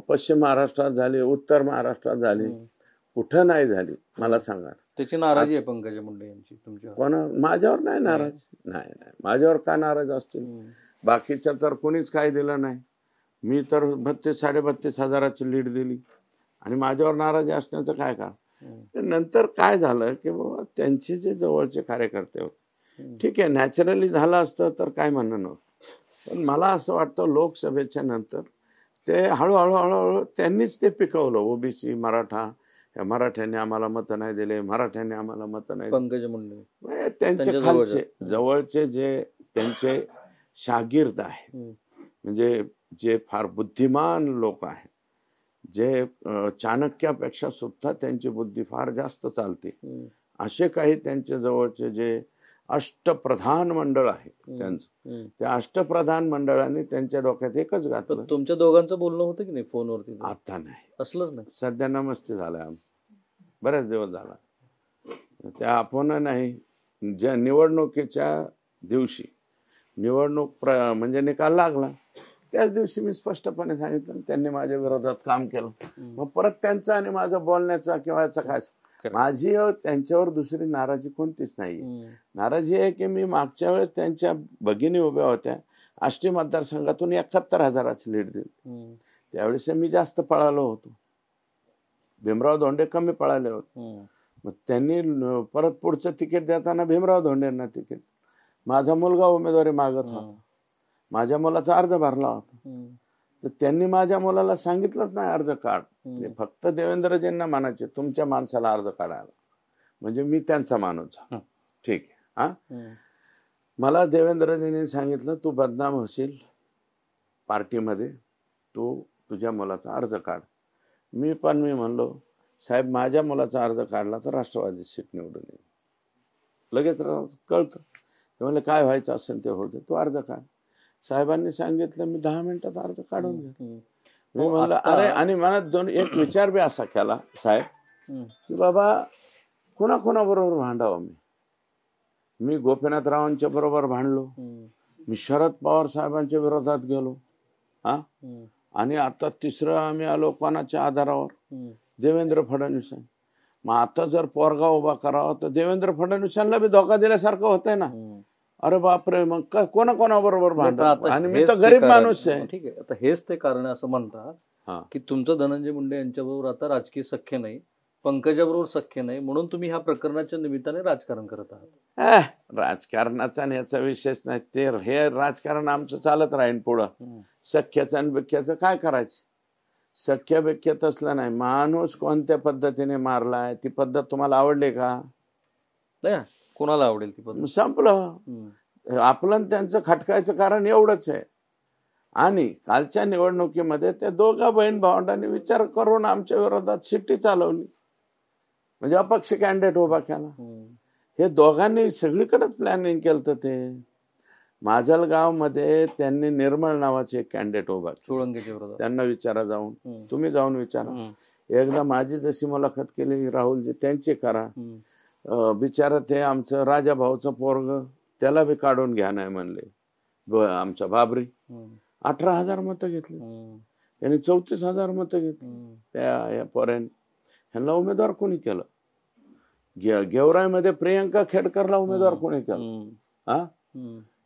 पश्चिम महाराष्ट्रात झाले, उत्तर महाराष्ट्रात झाले, कुठं नाही झाली मला सांगा. त्याची नाराजी आहे पंकजा मुंडे यांची तुमच्या? कोणा? माझ्यावर नाही नाराज. नाही, माझ्यावर का नाराज असतील? बाकीच्या तर कोणीच काही दिलं नाही. मी तर 32-32.5 हजाराची लीड दिली आणि माझ्यावर नाराजी असण्याचं काय कारण? नंतर काय झालं की बाबा त्यांचे जे जवळचे कार्यकर्ते होते, ठीक आहे, नॅचरली झालं असतं तर काय म्हणणं नव्हतं, पण मला असं वाटतं लोकसभेच्या नंतर ते हळूहळू त्यांनीच ते पिकवलं. ओबीसी, मराठा, मराठ्यांनी आम्हाला मतं नाही दिले, मराठ्यांनी आम्हाला मतं नाही. पंकजा मुंडे त्यांचे खालचे जवळचे जे त्यांचे शागिर्द आहेत, म्हणजे जे फार बुद्धिमान लोक आहेत, जे चाणक्यापेक्षा सुद्धा त्यांची बुद्धी फार जास्त चालते, असे काही त्यांच्या जवळचे जे अष्टप्रधान मंडळ आहे त्यांचं, त्या अष्टप्रधान मंडळाने त्यांच्या डोक्यात एकच घातलं. तुमच्या दोघांचं बोलणं होतं की नाही फोनवरती? आता नाही, असलंच नाही. सध्या नमस्ते झालंय आमचं, बरेच दिवस झाला. त्या आपण नाही, ज्या निवडणुकीच्या दिवशी निवडणूक म्हणजे निकाल लागला त्याच दिवशी मी स्पष्टपणे सांगितलं, त्यांनी माझ्या विरोधात काम केलं. मग परत त्यांचं आणि माझं बोलण्याचा किंवा याचा काय, माझी त्यांच्यावर दुसरी नाराजी कोणतीच नाही. नाराजी आहे की मी मागच्या वेळेस त्यांच्या भगिनी उभ्या होत्या, आष्टी मतदारसंघातून 71 हजाराची लीड दिली. त्यावेळेस मी जास्त पळालो होतो, भीमराव धोंडे कमी पळाले होते. मग त्यांनी परत पुढचं तिकीट देताना भीमराव धोंडेंना तिकीट, माझा मुलगा उमेदवारी मागत होता, माझ्या मुलाचा अर्ज भरला होता, तर त्यांनी माझ्या मुलाला सांगितलंच नाही अर्ज काढ. ते फक्त देवेंद्रजींना म्हणायचे तुमच्या माणसाला अर्ज काढायला, म्हणजे मी त्यांचा माणूस झालो. ठीक आहे. मला देवेंद्रजींनी सांगितलं तू बदनाम होशील पार्टीमध्ये, तू तुझ्या मुलाचा अर्ज काढ. मी म्हणलो साहेब माझ्या मुलाचा अर्ज काढला तर राष्ट्रवादी सीट निवडून येईल. लगेच कळतं. ते म्हणले काय व्हायचं असेल ते होते, तू अर्ज काढ. साहेबांनी सांगितलं, मी 10 मिनिटात अर्ज काढून घेतला. मी म्हणलं अरे, आणि मनात एक विचार बी असा केला साहेब की बाबा कोणाबरोबर भांडावं. मी गोपीनाथरावांच्या बरोबर भांडलो, मी शरद पवार साहेबांच्या विरोधात गेलो, आणि आता तिसरं आम्ही आलो कोणाच्या आधारावर, देवेंद्र फडणवीस. मग आता जर पोरगा उभा करावा तर देवेंद्र फडणवीसांना बी धोका दिल्यासारखं होतंय ना. अरे बापरे, मग कोणाबरोबर नाही, पण भांडण? आता आणि मी हेच तर ते गरीब कारण- माणूस आहे. ठीक आहे, आता हेच ते कारण आहे असं म्हणतात हा. की तुमचं धनंजय मुंडे यांच्याबरोबर आता राजकीय सख्य नाही, पंकजाबरोबर सख्य नाही, म्हणून तुम्ही ह्या प्रकरणाच्या निमित्ताने राजकारण करत आहात. राजकारणाचा आणि याचा विषयच नाही. ते हे राजकारण आमचं चालत राहील पुढं. सख्याचं आणि बिख्याचं काय करायचं? सख्य बिख्यात असलं नाही. माणूस कोणत्या पद्धतीने मारलाय ती पद्धत तुम्हाला आवडली का? नाही, कोणाला आवडेल ती पद्धत? संपलं. आपलं आणि त्यांचं खटकायचं कारण एवढंच आहे. आणि कालच्या निवडणुकीमध्ये त्या दोघा बहीण भावंडांनी विचार करून आमच्या विरोधात शिट्टी चालवली, म्हणजे अपक्ष कॅन्डिडेट उभा केला. हे दोघांनी सगळीकडेच प्लॅनिंग केलं. ते माजलगाव मध्ये त्यांनी निर्मळ नावाचे एक कॅन्डिडेट उभा केला. चोळंकेच्या विरोधात. त्यांना विचारा जाऊन, तुम्ही जाऊन विचारा. एकदा माझी जशी मुलाखत केली राहुलजी त्यांची करा. बिचारा ते आमचं राजा भाऊचं पोरग, त्याला बी काढून घ्या नाही म्हणले. आमचा बाबरी 18,000 मतं घेतली, यांनी 34,000 मतं घेतली. त्या पोरांनी ह्यांना उमेदवार कोणी केलं? गेवराई मध्ये प्रियंका खेडकरला उमेदवार कोणी केलं? हा,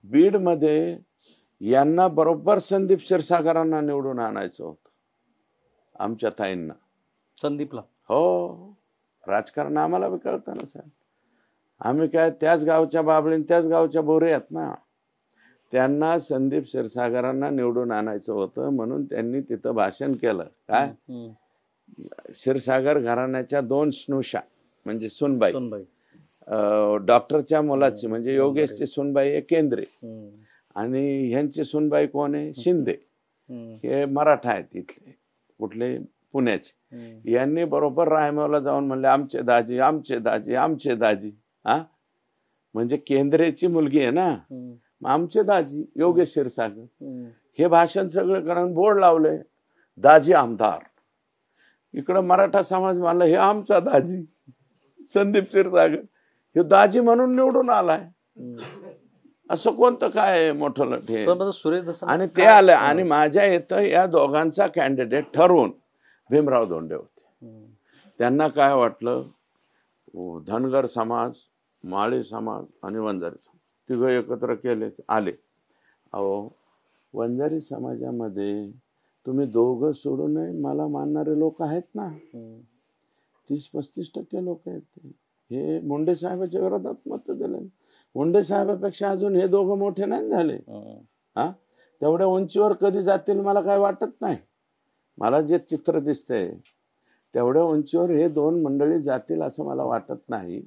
बीड मध्ये यांना बरोबर संदीप क्षीरसागरांना निवडून आणायचं होतं, आमच्या ताईंना. संदीपला? हो, राजकारण आम्हाला बी कळतं ना साहेब. आम्ही काय त्याच गावच्या बाबळीन त्याच गावच्या बोरे आहेत ना. त्यांना संदीप क्षीरसागरांना निवडून आणायचं होतं, म्हणून त्यांनी तिथं भाषण केलं. काय? क्षीरसागर घराण्याच्या 2 स्नुषा म्हणजे सुनबाई, डॉक्टरच्या मुलाची म्हणजे योगेशची सुनबाई आहे केंद्रे, आणि ह्यांची सुनबाई कोण आहे? शिंदे. हे मराठा आहेत इथले, कुठले? पुण्याचे. यांनी बरोबर रायमावला जाऊन म्हणले आमचे दाजी, आमचे दाजी, आमचे दाजी. हा, म्हणजे केंद्रेची मुलगी आहे ना, आमचे दाजी योगेश क्षीरसागर. हे भाषण सगळं करून बोर्ड लावले, दाजी आमदार. इकडं मराठा समाज मानला हे आमचा दाजी संदीप क्षीरसागर, हे दाजी म्हणून निवडून आलाय. असं कोणतं काय मोठं लढे? आणि ते आलं. आणि माझ्या इथं या दोघांचा कॅन्डिडेट ठरवून भीमराव धोंडे होते. त्यांना काय वाटलं, धनगर समाज, माळी समाज आणि वंजारी समाज तिघं एकत्र केले, आले. अहो, वंजारी समाजामध्ये तुम्ही दोघं सोडून मला मानणारे लोक आहेत ना, 30-35% लोक आहेत. हे मुंडे साहेबांच्या विरोधात मत दिले. मुंडे साहेबांपेक्षा अजून हे दोघं मोठे नाही झाले. हा, तेवढ्या उंचीवर कधी जातील मला काय वाटत नाही. मला जे चित्र दिसतंय तेवढ्या उंचीवर हे 2 मंडळी जातील असं मला वाटत नाही.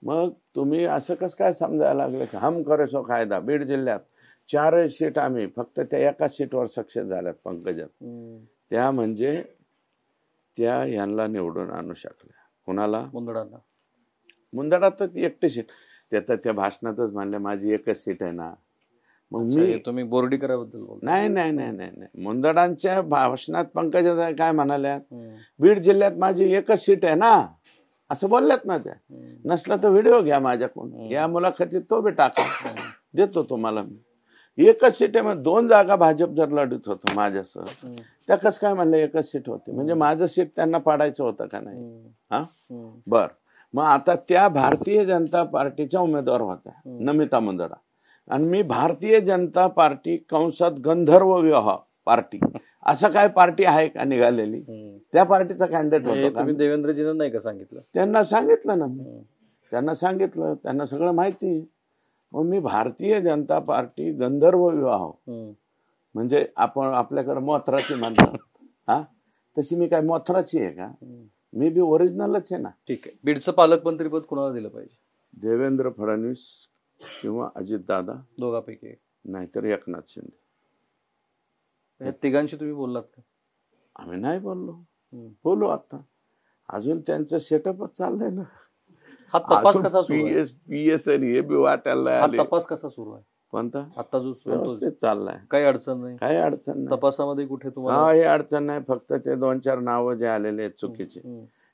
मग तुम्ही असं कसं काय समजायला लागले की हम करे सो कायदा? बीड जिल्ह्यात 4 सीट आम्ही फक्त त्या एका सीटवर सक्सेस झाल्यात पंकजात. त्या म्हणजे त्या यांना निवडून आणू शकल्या. कुणाला? मुंदडाला. मुंदडात तर एकटी सीट. त्या भाषणातच म्हणले माझी एकच सीट आहे ना. मग मी, तुम्ही बोर्डीकराबद्दल? नाही, मुंदडांच्या भाषणात पंकजा काय म्हणाल्या, बीड जिल्ह्यात माझी एकच सीट आहे ना, असं बोलल्यात ना त्या. नसला तर व्हिडिओ घ्या माझ्याकडून, या मुलाखतीत तो बी टाका, देतो तुम्हाला मी. एकच सीट आहे. मग 2 जागा भाजप जर लढत होतं माझ्यासह, त्या कसं काय म्हणलं एकच सीट होती? म्हणजे माझं सीट त्यांना पाडायचं होतं का नाही? हा, बर. मग आता त्या भारतीय जनता पार्टीच्या उमेदवार होत्या नमिता मुंदडा, आणि मी भारतीय जनता पार्टी कंसात गंधर्व विवाह पार्टी, असं काय पार्टी आहे का निघालेली? त्या पार्टीचा कॅन्डिडेट होतो. तुम्ही देवेंद्रजींना नाही का सांगितलं? त्यांना सांगितलं ना, त्यांना सांगितलं, त्यांना सगळं माहिती. मग मी भारतीय जनता पार्टी गंधर्व विवाह, म्हणजे आपण आपल्याकडे मोथराची म्हणतात, हा, तशी मी काय मोथराची आहे का? मी बी ओरिजिनलच आहे ना. ठीक आहे. बीडचं पालकमंत्रीपद कुणाला दिलं पाहिजे? देवेंद्र फडणवीस किंवा अजितदादा, दोघांपैकी एक. नाहीतर एकनाथ शिंदे. या तिघांशी तुम्ही बोललात का? आम्ही नाही बोललो आता. अजून त्यांचं सेटअपच चाललंय ना. हा तपास कसा सुरू आहे? PS हे बी वाटायला हा तपास कसा सुरू आहे? कोणता? आता जो व्यवस्थित चाललाय, काही अडचण नाही? काही अडचण नाही तपासामध्ये कुठे तुम्हाला? हा, हे अडचण नाही. फक्त ते 2-4 नावं जे आलेले आहेत चुकीचे,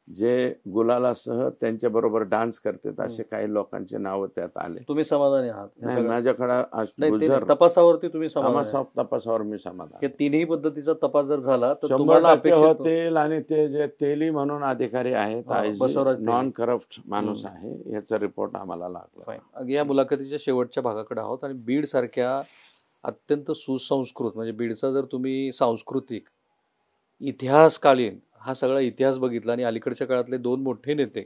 जे गुलालासह त्यांच्या बरोबर डान्स करतात असे काही लोकांचे नाव त्यात आले. तुम्ही समाधानी आहात? नाही, माझ्याकडे तपासावरती तुम्ही समाधानी? तपासावर मी समाधान. तिन्ही पद्धतीचा तपास जर झाला तर 100% होतील. आणि ते जे तेली म्हणून अधिकारी आहेत, बसवराज नॉन करप्ट माणूस आहे, याचा रिपोर्ट आम्हाला लागला. या मुलाखतीच्या शेवटच्या भागाकडे आहोत. आणि बीड सारख्या अत्यंत सुसंस्कृत, म्हणजे बीडचा जर तुम्ही सांस्कृतिक इतिहासकालीन हा सगळा इतिहास बघितला आणि अलीकडच्या काळातले दोन मोठे नेते,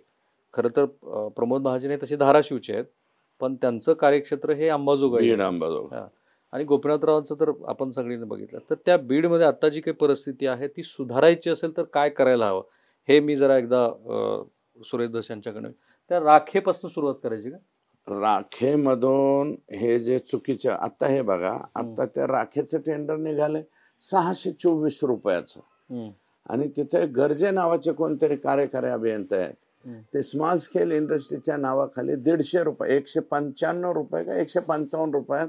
खरं तर प्रमोद महाजन हे तसे धाराशिवचे आहेत, पण त्यांचं कार्यक्षेत्र हे अंबाजोगाई, आणि गोपीनाथरावांचं तर आपण सगळ्यांनी बघितलं. तर त्या बीडमध्ये आता जी काही परिस्थिती आहे ती सुधारायची असेल तर काय करायला हवं, हे मी जरा एकदा सुरेश धस यांच्याकडे, त्या राखेपासून सुरुवात करायची का? राखेमधून हे जे चुकीचं, आता हे बघा, आता त्या राखेचं टेंडर निघाले 624 रुपयाचं, आणि तिथे गर्जे नावाचे कोणतरी कार्यकारी अभियंता आहेत, ते स्मॉल स्केल इंडस्ट्रीच्या नावाखाली 150 रुपये, 195 रुपये का 155 रुपयात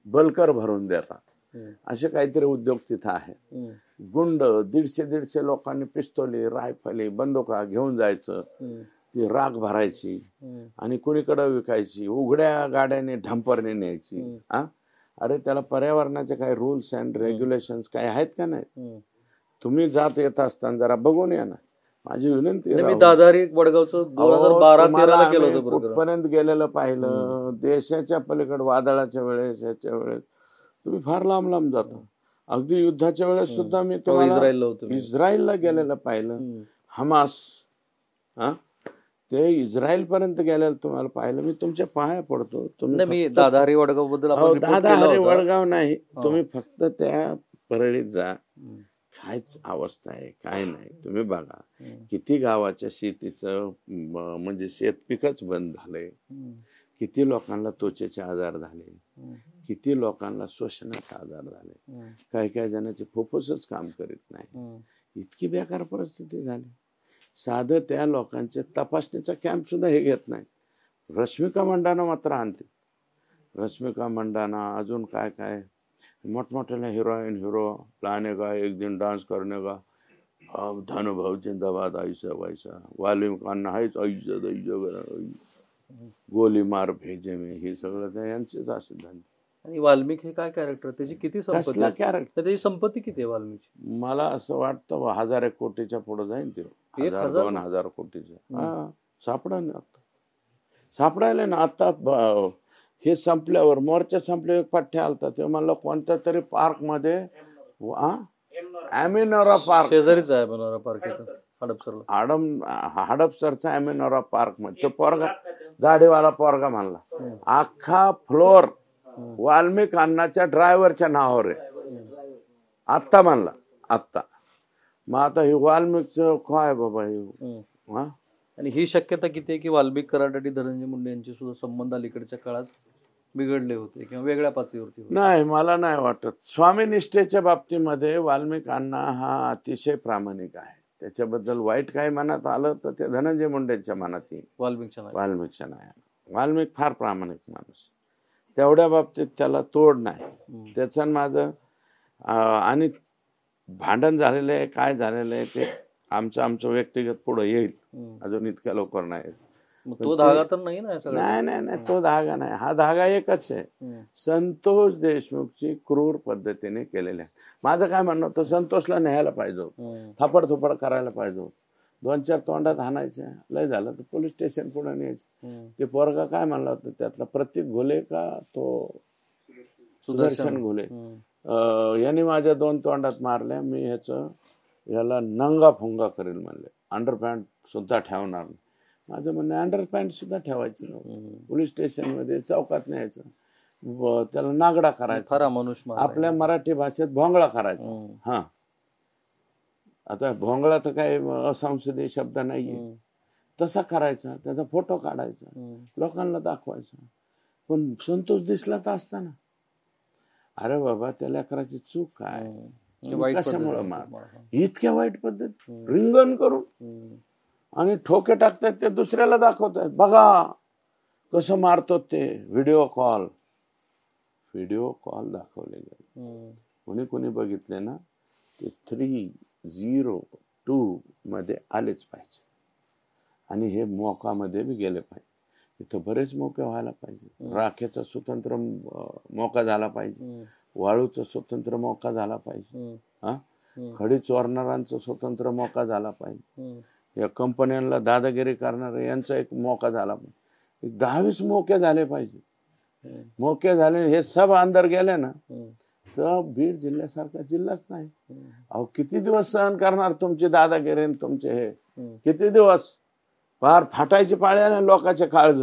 बल्कर भरून देतात. असे काहीतरी उद्योग तिथं आहे. गुंड 150 लोकांनी पिस्तोली, रायफली, बंदुका घेऊन जायचं, ती राख भरायची आणि कुणीकडे विकायची, उघड्या गाड्याने ढंपरने न्यायची. अरे त्याला पर्यावरणाचे काही रूल्स अँड रेग्युलेशन्स काही आहेत का नाही? तुम्ही जात येत असताना जरा बघून या ना. माझी विनंती, दादारी वडगावचं 2012-13 केलं होतं, कुठपर्यंत गेलेलं पाहिलं. देशाच्या पलीकडे वादळाच्या वेळेस, याच्या वेळेस तुम्ही फार लांब लांब जाता. अगदी युद्धाच्या वेळेस सुद्धा मी इस्रायलला गेलेलं पाहिलं. हमास, ते इस्रायल पर्यंत गेलेलं तुम्हाला पाहिलं. मी तुमच्या पाया पडतो. तुम्ही दादारी वडगाव बद्दल, दादाहरी वडगाव नाही, तुम्ही फक्त त्या परळीत जा, कायच अवस्था आहे, काय नाही. तुम्ही बघा किती गावाच्या शेतीचं म्हणजे शेत पिकच बंद झालंय, किती लोकांना त्वचेचे आजार झाले, किती लोकांना श्वसनाचे आजार झाले, काही काही जणांचे फुफ्फुसच काम करीत नाही. इतकी बेकार परिस्थिती झाली. साधं त्या लोकांचे तपासणीचा कॅम्प सुद्धा हे घेत नाही. रश्मिका मंडाना मात्र आणते. रश्मिका मंडाना, अजून काय काय मोठमोठ्याला हिरोईन, हिरो लाने का एक दिन डान्स करने का, धनुभाऊ जिंदाबाद, ऐसा वैसा, वालिम खान हायच गोली मार भेजे में, हे सगळं यांचेच असे धंदे. आणि वाल्मिक हे काय कॅरेक्टर, त्याची किती संपत्ती, कॅरेक्टर, त्याची संपत्ती किती आहे वाल्मिक? मला असं वाटतं 1000 कोटीच्या पुढे जाईल ते. 1000-2000 कोटीच्या सापडायला ना. आता हे संपल्यावर, मोर्चा संपल्यावर पठ्ठे आलता, ते म्हणलं कोणत्या तरी पार्क मध्ये, अॅमिनोरा पार्क शेजारीच आहे अॅमिनोरा पार्क, हडपसरचा अॅमिनोरा पार्क मध्ये. तो पोरगा, जाडीवाला पोरगा म्हणला, अख्खा फ्लोर वाल्मिक अण्णाच्या ड्रायव्हरच्या नावावर आहे आत्ता म्हणला. आत्ता मग आता हे वाल्मिकचं काय बाबा हे? आणि ही शक्यता किती आहे की वाल्मिक कराड आणि धनंजय मुंडे यांचे सुद्धा संबंध अलीकडच्या काळात बिघडले होते किंवा वेगळ्या पातळीवरती होते? नाही, मला नाही वाटत. स्वामीनिष्ठेच्या बाबतीमध्ये वाल्मिक अण्णा हा अतिशय प्रामाणिक आहे. त्याच्याबद्दल वाईट काय मनात आलं तर ते धनंजय मुंडेंच्या मनात येईल, वाल्मिकच्या नाही. वाल्मिक फार प्रामाणिक माणूस, तेवढ्या बाबतीत त्याला तोड नाही. त्याचं माझं आणि भांडण झालेलं आहे, काय झालेलं आहे ते आमचं व्यक्तिगत पुढे येईल, अजून इतक्या लवकर नाही. तो धागा तर नाही ना? नाही, तो धागा नाही. हा धागा एकच आहे, संतोष देशमुखची क्रूर पद्धतीने केलेल्या. माझं काय म्हणणं होतं, संतोषला न्यायला पाहिजे होतं, थापड थोपड करायला पाहिजे होतं, 2-4 तोंडात हाणायचं, लय झालं तर पोलीस स्टेशन पुढे न्यायचं. ते पोरगा काय म्हणला होतं, त्यातला प्रतीक घोले का तो सुदर्शन घोले, यांनी माझ्या 2 तोंडात मारल्या. मी याला नंगा फुंगा करेल म्हणले, अंडरपॅन्ट सुद्धा ठेवणार नाही. माझं म्हणणं अंडरपॅन्ट सुद्धा ठेवायची नव्हती, पोलीस स्टेशन मध्ये चौकात न्यायचं, त्याला नागडा करायचा, आपल्या मराठी भाषेत भोंगळा करायचा. आता भोंगळा तर काय असंसदीय शब्द नाहीये, तसा करायचा, त्याचा फोटो काढायचा, लोकांना दाखवायचा. पण संतोष दिसला तर असताना, अरे बाबा त्या लेकराची चूक काय, कशामुळे मार, इतक्या वाईट पद्धत, रिंगण करून आणि ठोके टाकतात, ते दुसऱ्याला दाखवतात, बघा कसं मारतो ते. व्हिडिओ कॉल दाखवले गेले, कोणी बघितले ना, ते 302 मध्ये आलेच पाहिजे. आणि हे मोकामध्ये बी गेले पाहिजे. इथं बरेच मोके व्हायला पाहिजे. राखेचा स्वतंत्र मोका झाला पाहिजे, वाळूचा स्वतंत्र मोका झाला पाहिजे, हा खडी चोरणाऱ्यांचा स्वतंत्र मोका झाला पाहिजे, या कंपन्यांना दादागिरी करणारे यांचा एक मोका झाला पाहिजे. 10-20 मोके झाले पाहिजे. मोके झाले हे सब अंदर गेले ना तर बीड जिल्ह्यासारखा जिल्हाच नाही. अहो किती दिवस सहन करणार तुमची दादागिरी तुमचे हे, किती दिवस फार फाटायची पाळी आली लोकांचे काळज,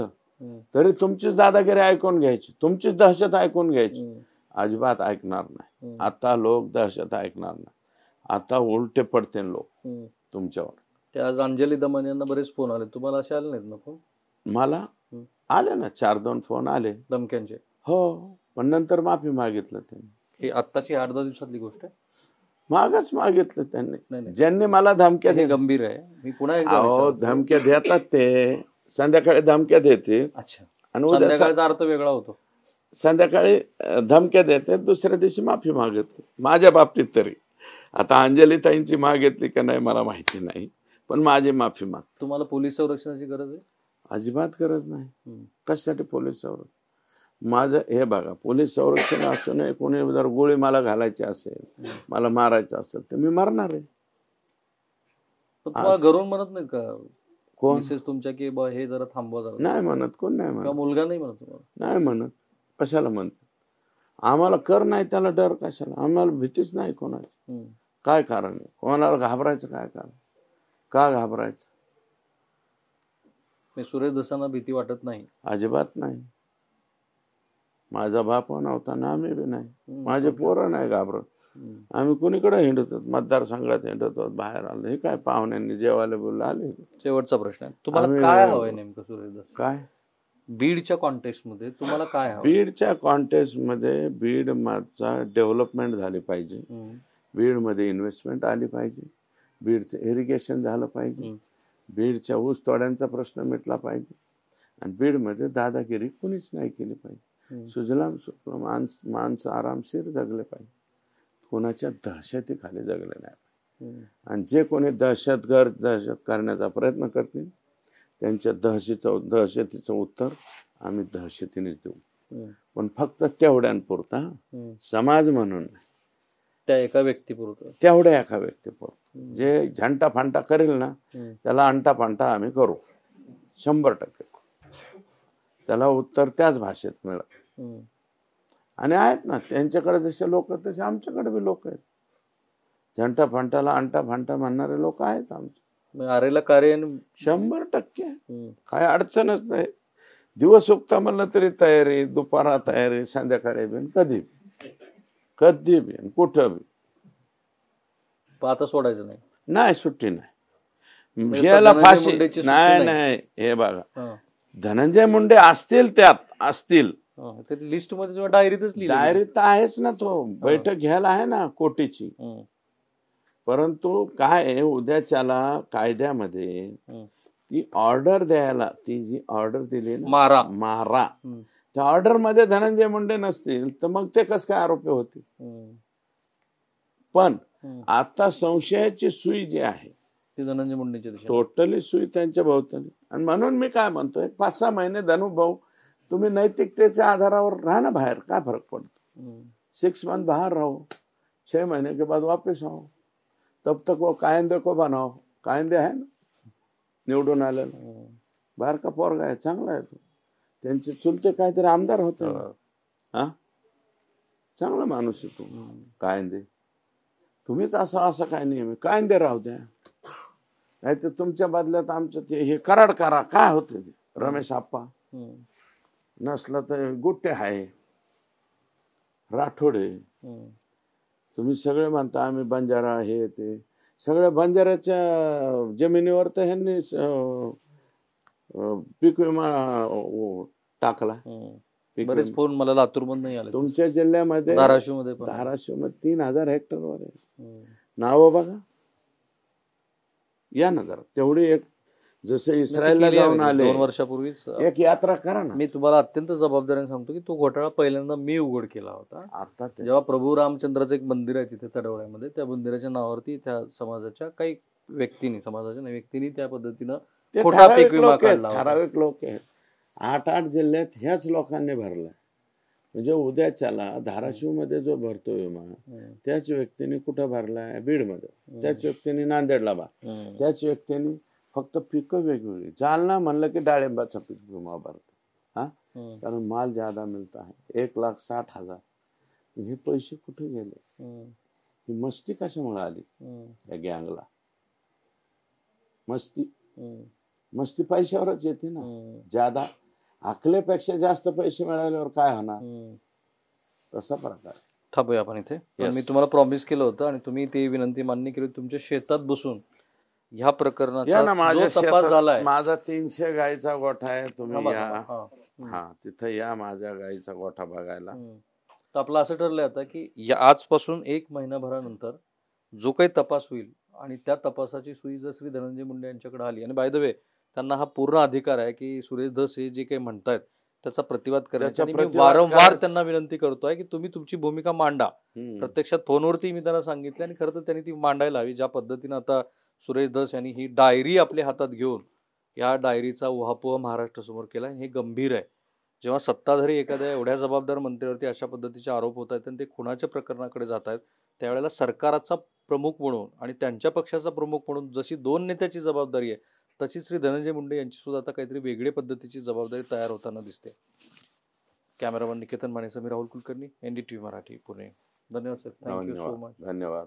तरी तुमचीच दादागिरी ऐकून घ्यायची, तुमचीच दहशत ऐकून घ्यायची. अजिबात ऐकणार नाही. आता लोक दहशत ऐकणार नाही. आता उलटे पडते लोक तुमच्यावर. ते आज अंजली दमन यांना बरेच फोन आले, तुम्हाला असे आले नाहीत ना फोन? मला आले ना 4-2 फोन आले धमक्यांचे. हो, पण नंतर माफी मागितलं त्यांनी. ही आत्ताची 8-10 दिवसातली गोष्ट आहे. मागच मागितलं त्यांनी. नाही. ज्यांनी मला धमक्या हे गंभीर आहे. मी पुन्हा एकदा अहो धमक्या देतात ते, संध्याकाळी धमक्या देते. अच्छा. आणि उद्या संध्याकाळचा अर्थ वेगळा होतो. संध्याकाळी धमक्या देते, दुसऱ्या दिवशी माफी मागितली. माझ्या बाबतीत तरी आता अंजलीताईंची मागितली का नाही मला माहिती नाही, पण माझी माफी माग. तुम्हाला पोलीस संरक्षणाची गरज आहे? अजिबात गरज नाही. कशासाठी पोलीस संरक्षण? माझं हे बघा, पोलीस संरक्षण असू नये, कोणी जर गोळी मला घालायची असेल, मला मारायचं असेल तर मी मरणार आहे. तुम्हाला घरून म्हणत नाही का कोण? मिसेस तुमच्या की बा हे जरा थांबवा जरा? नाही म्हणत. कोण नाही म्हणत? मुलगा नाही म्हणत तुम्हाला? नाही म्हणत. कशाला म्हणत? आम्हाला कर नाही त्याला डर कशाला? आम्हाला भीतीच नाही कोणाची. काय कारण आहे? कोणाला घाबरायचं काय कारण? का घाबरायचं? सुरेश दसांना भीती वाटत नाही? अजिबात नाही. माझा बाप नव्हता ना, आम्ही बी नाही. माझे पोरं नाही घाबरत. आम्ही कोणीकडे हिंडतो, मतदारसंघात हिंडतो, बाहेर आलो. हे काय पाहुण्यांनी जेवायला बोलले आले. शेवटचा प्रश्न आहे, तुम्हाला काय हवंय नेमकं सुरेश दस? काय बीडच्या कॉन्टेक्स्ट मध्ये तुम्हाला काय हवं? बीडच्या कॉन्टेक्स्ट मध्ये बीड चा डेव्हलपमेंट झाली पाहिजे. बीड मध्ये इन्व्हेस्टमेंट आली पाहिजे. बीडचं इरिगेशन झालं पाहिजे. बीडच्या ऊस तोड्यांचा प्रश्न मिटला पाहिजे. आणि बीडमध्ये दादागिरी कुणीच नाही केली पाहिजे. सुजलाम सुफलाम माणसं आरामशीर जगले पाहिजे. कोणाच्या दहशतीखाली जगले नाही. आणि जे कोणी दहशत करण्याचा प्रयत्न करतील त्यांच्या दहशतीचं उत्तर आम्ही दहशतीने देऊ. पण फक्त तेवढ्यांपुरता, समाज म्हणून नाही, त्या एका व्यक्तीपुरतं, तेवढ्या एका व्यक्तीपुरतं. जे झंटा फांटा करेल ना त्याला अंटा फांटा आम्ही करू 100%. त्याला उत्तर त्याच भाषेत मिळत. आणि आहेत ना त्यांच्याकडे जसे लोक तसे आमच्याकडे बी लोक आहेत. झंटा फांटाला अंटा फांटा म्हणणारे लोक आहेत आमचे. आरेला कार्य 100%. काय अडचणच नाही. दिवस उगता म्हणलं तरी तयारी, दुपारा तयारी, संध्याकाळी बी, कधी बी कुठं बी. आता सोडायचं नाही. नाही, सुट्टी नाही. याला फाशी नाही. हे बघा, धनंजय मुंडे असतील, त्यात असतील लिस्ट मध्ये, डायरीतच डायरीत तर आहेच ना. तो बैठक घ्यायला आहे ना कोटीची. परंतु काय उद्याच्याला कायद्यामध्ये ती ऑर्डर द्यायला, ती जी ऑर्डर दिली ना मारा, त्या ऑर्डर मध्ये धनंजय मुंडे नसतील तर मग ते कस काय आरोपी होतील? पण आता संशयाची सुई जी आहे ती धनंजय मुंडेची टोटली सुई त्यांच्या भोवताली. आणि म्हणून मी काय म्हणतोय, 5-6 महिने धनुभाऊ तुम्ही नैतिकतेच्या आधारावर राहा ना बाहेर. काय फरक पडतो? 6 मंथ बाहर रहो, 6 महीने के बाद वापस आओ. तब तक वो कायदे को बनाओ. कायदे आहे ना निवडून आलेला. बाहेर का पोरगा आहे, चांगला आहे तो. त्यांचे चुलते काहीतरी आमदार होते. हा, चांगला माणूस आहे तो. कायदे तुम्हीच असं काय नियम कायदे राहू द्या. नाही तर तुमच्या बदल्यात आमचं ते हे कराड करा. काय होते रमेश आप्पा? नसलं तर गुट्टे आहे, राठोडे. तुम्ही सगळे म्हणता आम्ही बंजारा हे ते. सगळ्या बंजाराच्या जमिनीवर तर ह्यांनी पीक विमा टाकला. बरेच फोन मला लातूर मध्ये नाही आले. तुमच्या जिल्ह्यामध्ये धाराशिव मध्ये 3000 हेक्टरवर आहे. नाव बघा, या ना जरा. तेवढी एक जसं इस्रायलला जाऊन आले 2 वर्षापूर्वीच एक यात्रा करा ना. मी तुम्हाला अत्यंत जबाबदारीने सांगतो की तो घोटाळा पहिल्यांदा मी उघड केला होता. आता जेव्हा प्रभू रामचंद्राचं एक मंदिर आहे तिथे तडवळ्यामध्ये, त्या मंदिराच्या नावावरती त्या समाजाच्या काही व्यक्तींनी, समाजाच्या व्यक्तींनी त्या पद्धतीनं ते खोटा ठराविक पीक विमा लोक आहेत, काढला होता. ठराविक लोक आहेत. 8 जिल्ह्यात ह्याच लोकांनी भरला. म्हणजे उद्याच्याला धाराशिवमध्ये जो भरतो विमा त्याच व्यक्तीने कुठं भरलाय? बीडमध्ये, त्याच व्यक्तीने नांदेडला भरला, त्याच व्यक्तीने फक्त पिकं वेगवेगळी. जालना म्हणलं की डाळिंबाचा पीक विमा भरतो. हा, कारण माल ज्यादा मिळत आहे. 1,60,000. हे पैसे कुठे गेले? ही मस्ती कशामुळे आली या गँगला? मस्ती पैशावरच येते ना. ज्यादा आखल्यापेक्षा जास्त पैसे मिळाल्यावर काय होणार? तसा प्रकार. थांबूया आपण इथे. पण Yes. मी तुम्हाला प्रॉमिस केलं होतं आणि तुम्ही ती विनंती मान्य केली. तुमच्या शेतात बसून ह्या या प्रकरणाचा ना जो माझ्या तपास शेतात. झालाय. माझा 300 गायचा गोठा आहे. तुम्ही थांबा, या. थांबा. हा. हा, तिथं या माझ्या गायचा गोठा बघायला. तर आपलं असं ठरलंय आता की आजपासून 1 महिनाभरानंतर जो काही तपास होईल आणि त्या तपासाची सुई जर श्री धनंजय मुंडे यांच्याकडे आली, आणि बाय द वे त्यांना हा पूर्ण अधिकार आहे की सुरेश धस हे जे काही म्हणतायत त्याचा प्रतिवाद करण्याचा. आणि मी वारंवार त्यांना विनंती करतोय की तुम्ही तुमची भूमिका मांडा. प्रत्यक्षात फोनवरती मी त्यांना सांगितलं आणि खरं तर त्यांनी ती मांडायला हवी. ज्या पद्धतीनं आता सुरेश धस यांनी ही डायरी आपल्या हातात घेऊन या डायरीचा उहापोह महाराष्ट्रासमोर केला, हे गंभीर आहे. जेव्हा सत्ताधारी एखाद्या एवढ्या जबाबदार मंत्र्यावरती अशा पद्धतीचे आरोप होत आहेत आणि ते खुनाच्या प्रकरणाकडे जात आहेत, त्यावेळेला सरकारचा प्रमुख म्हणून आणि त्यांच्या पक्षाचा प्रमुख म्हणून जशी 2 नेत्याची जबाबदारी आहे, तशी श्री धनंजय मुंडे यांची सुद्धा आता काहीतरी वेगळ्या पद्धतीची जबाबदारी तयार होताना दिसते. कॅमेरामन निकेतन मानेसह मी राहुल कुलकर्णी, NDTV मराठी, पुणे. धन्यवाद सर. Thank you so much. धन्यवाद.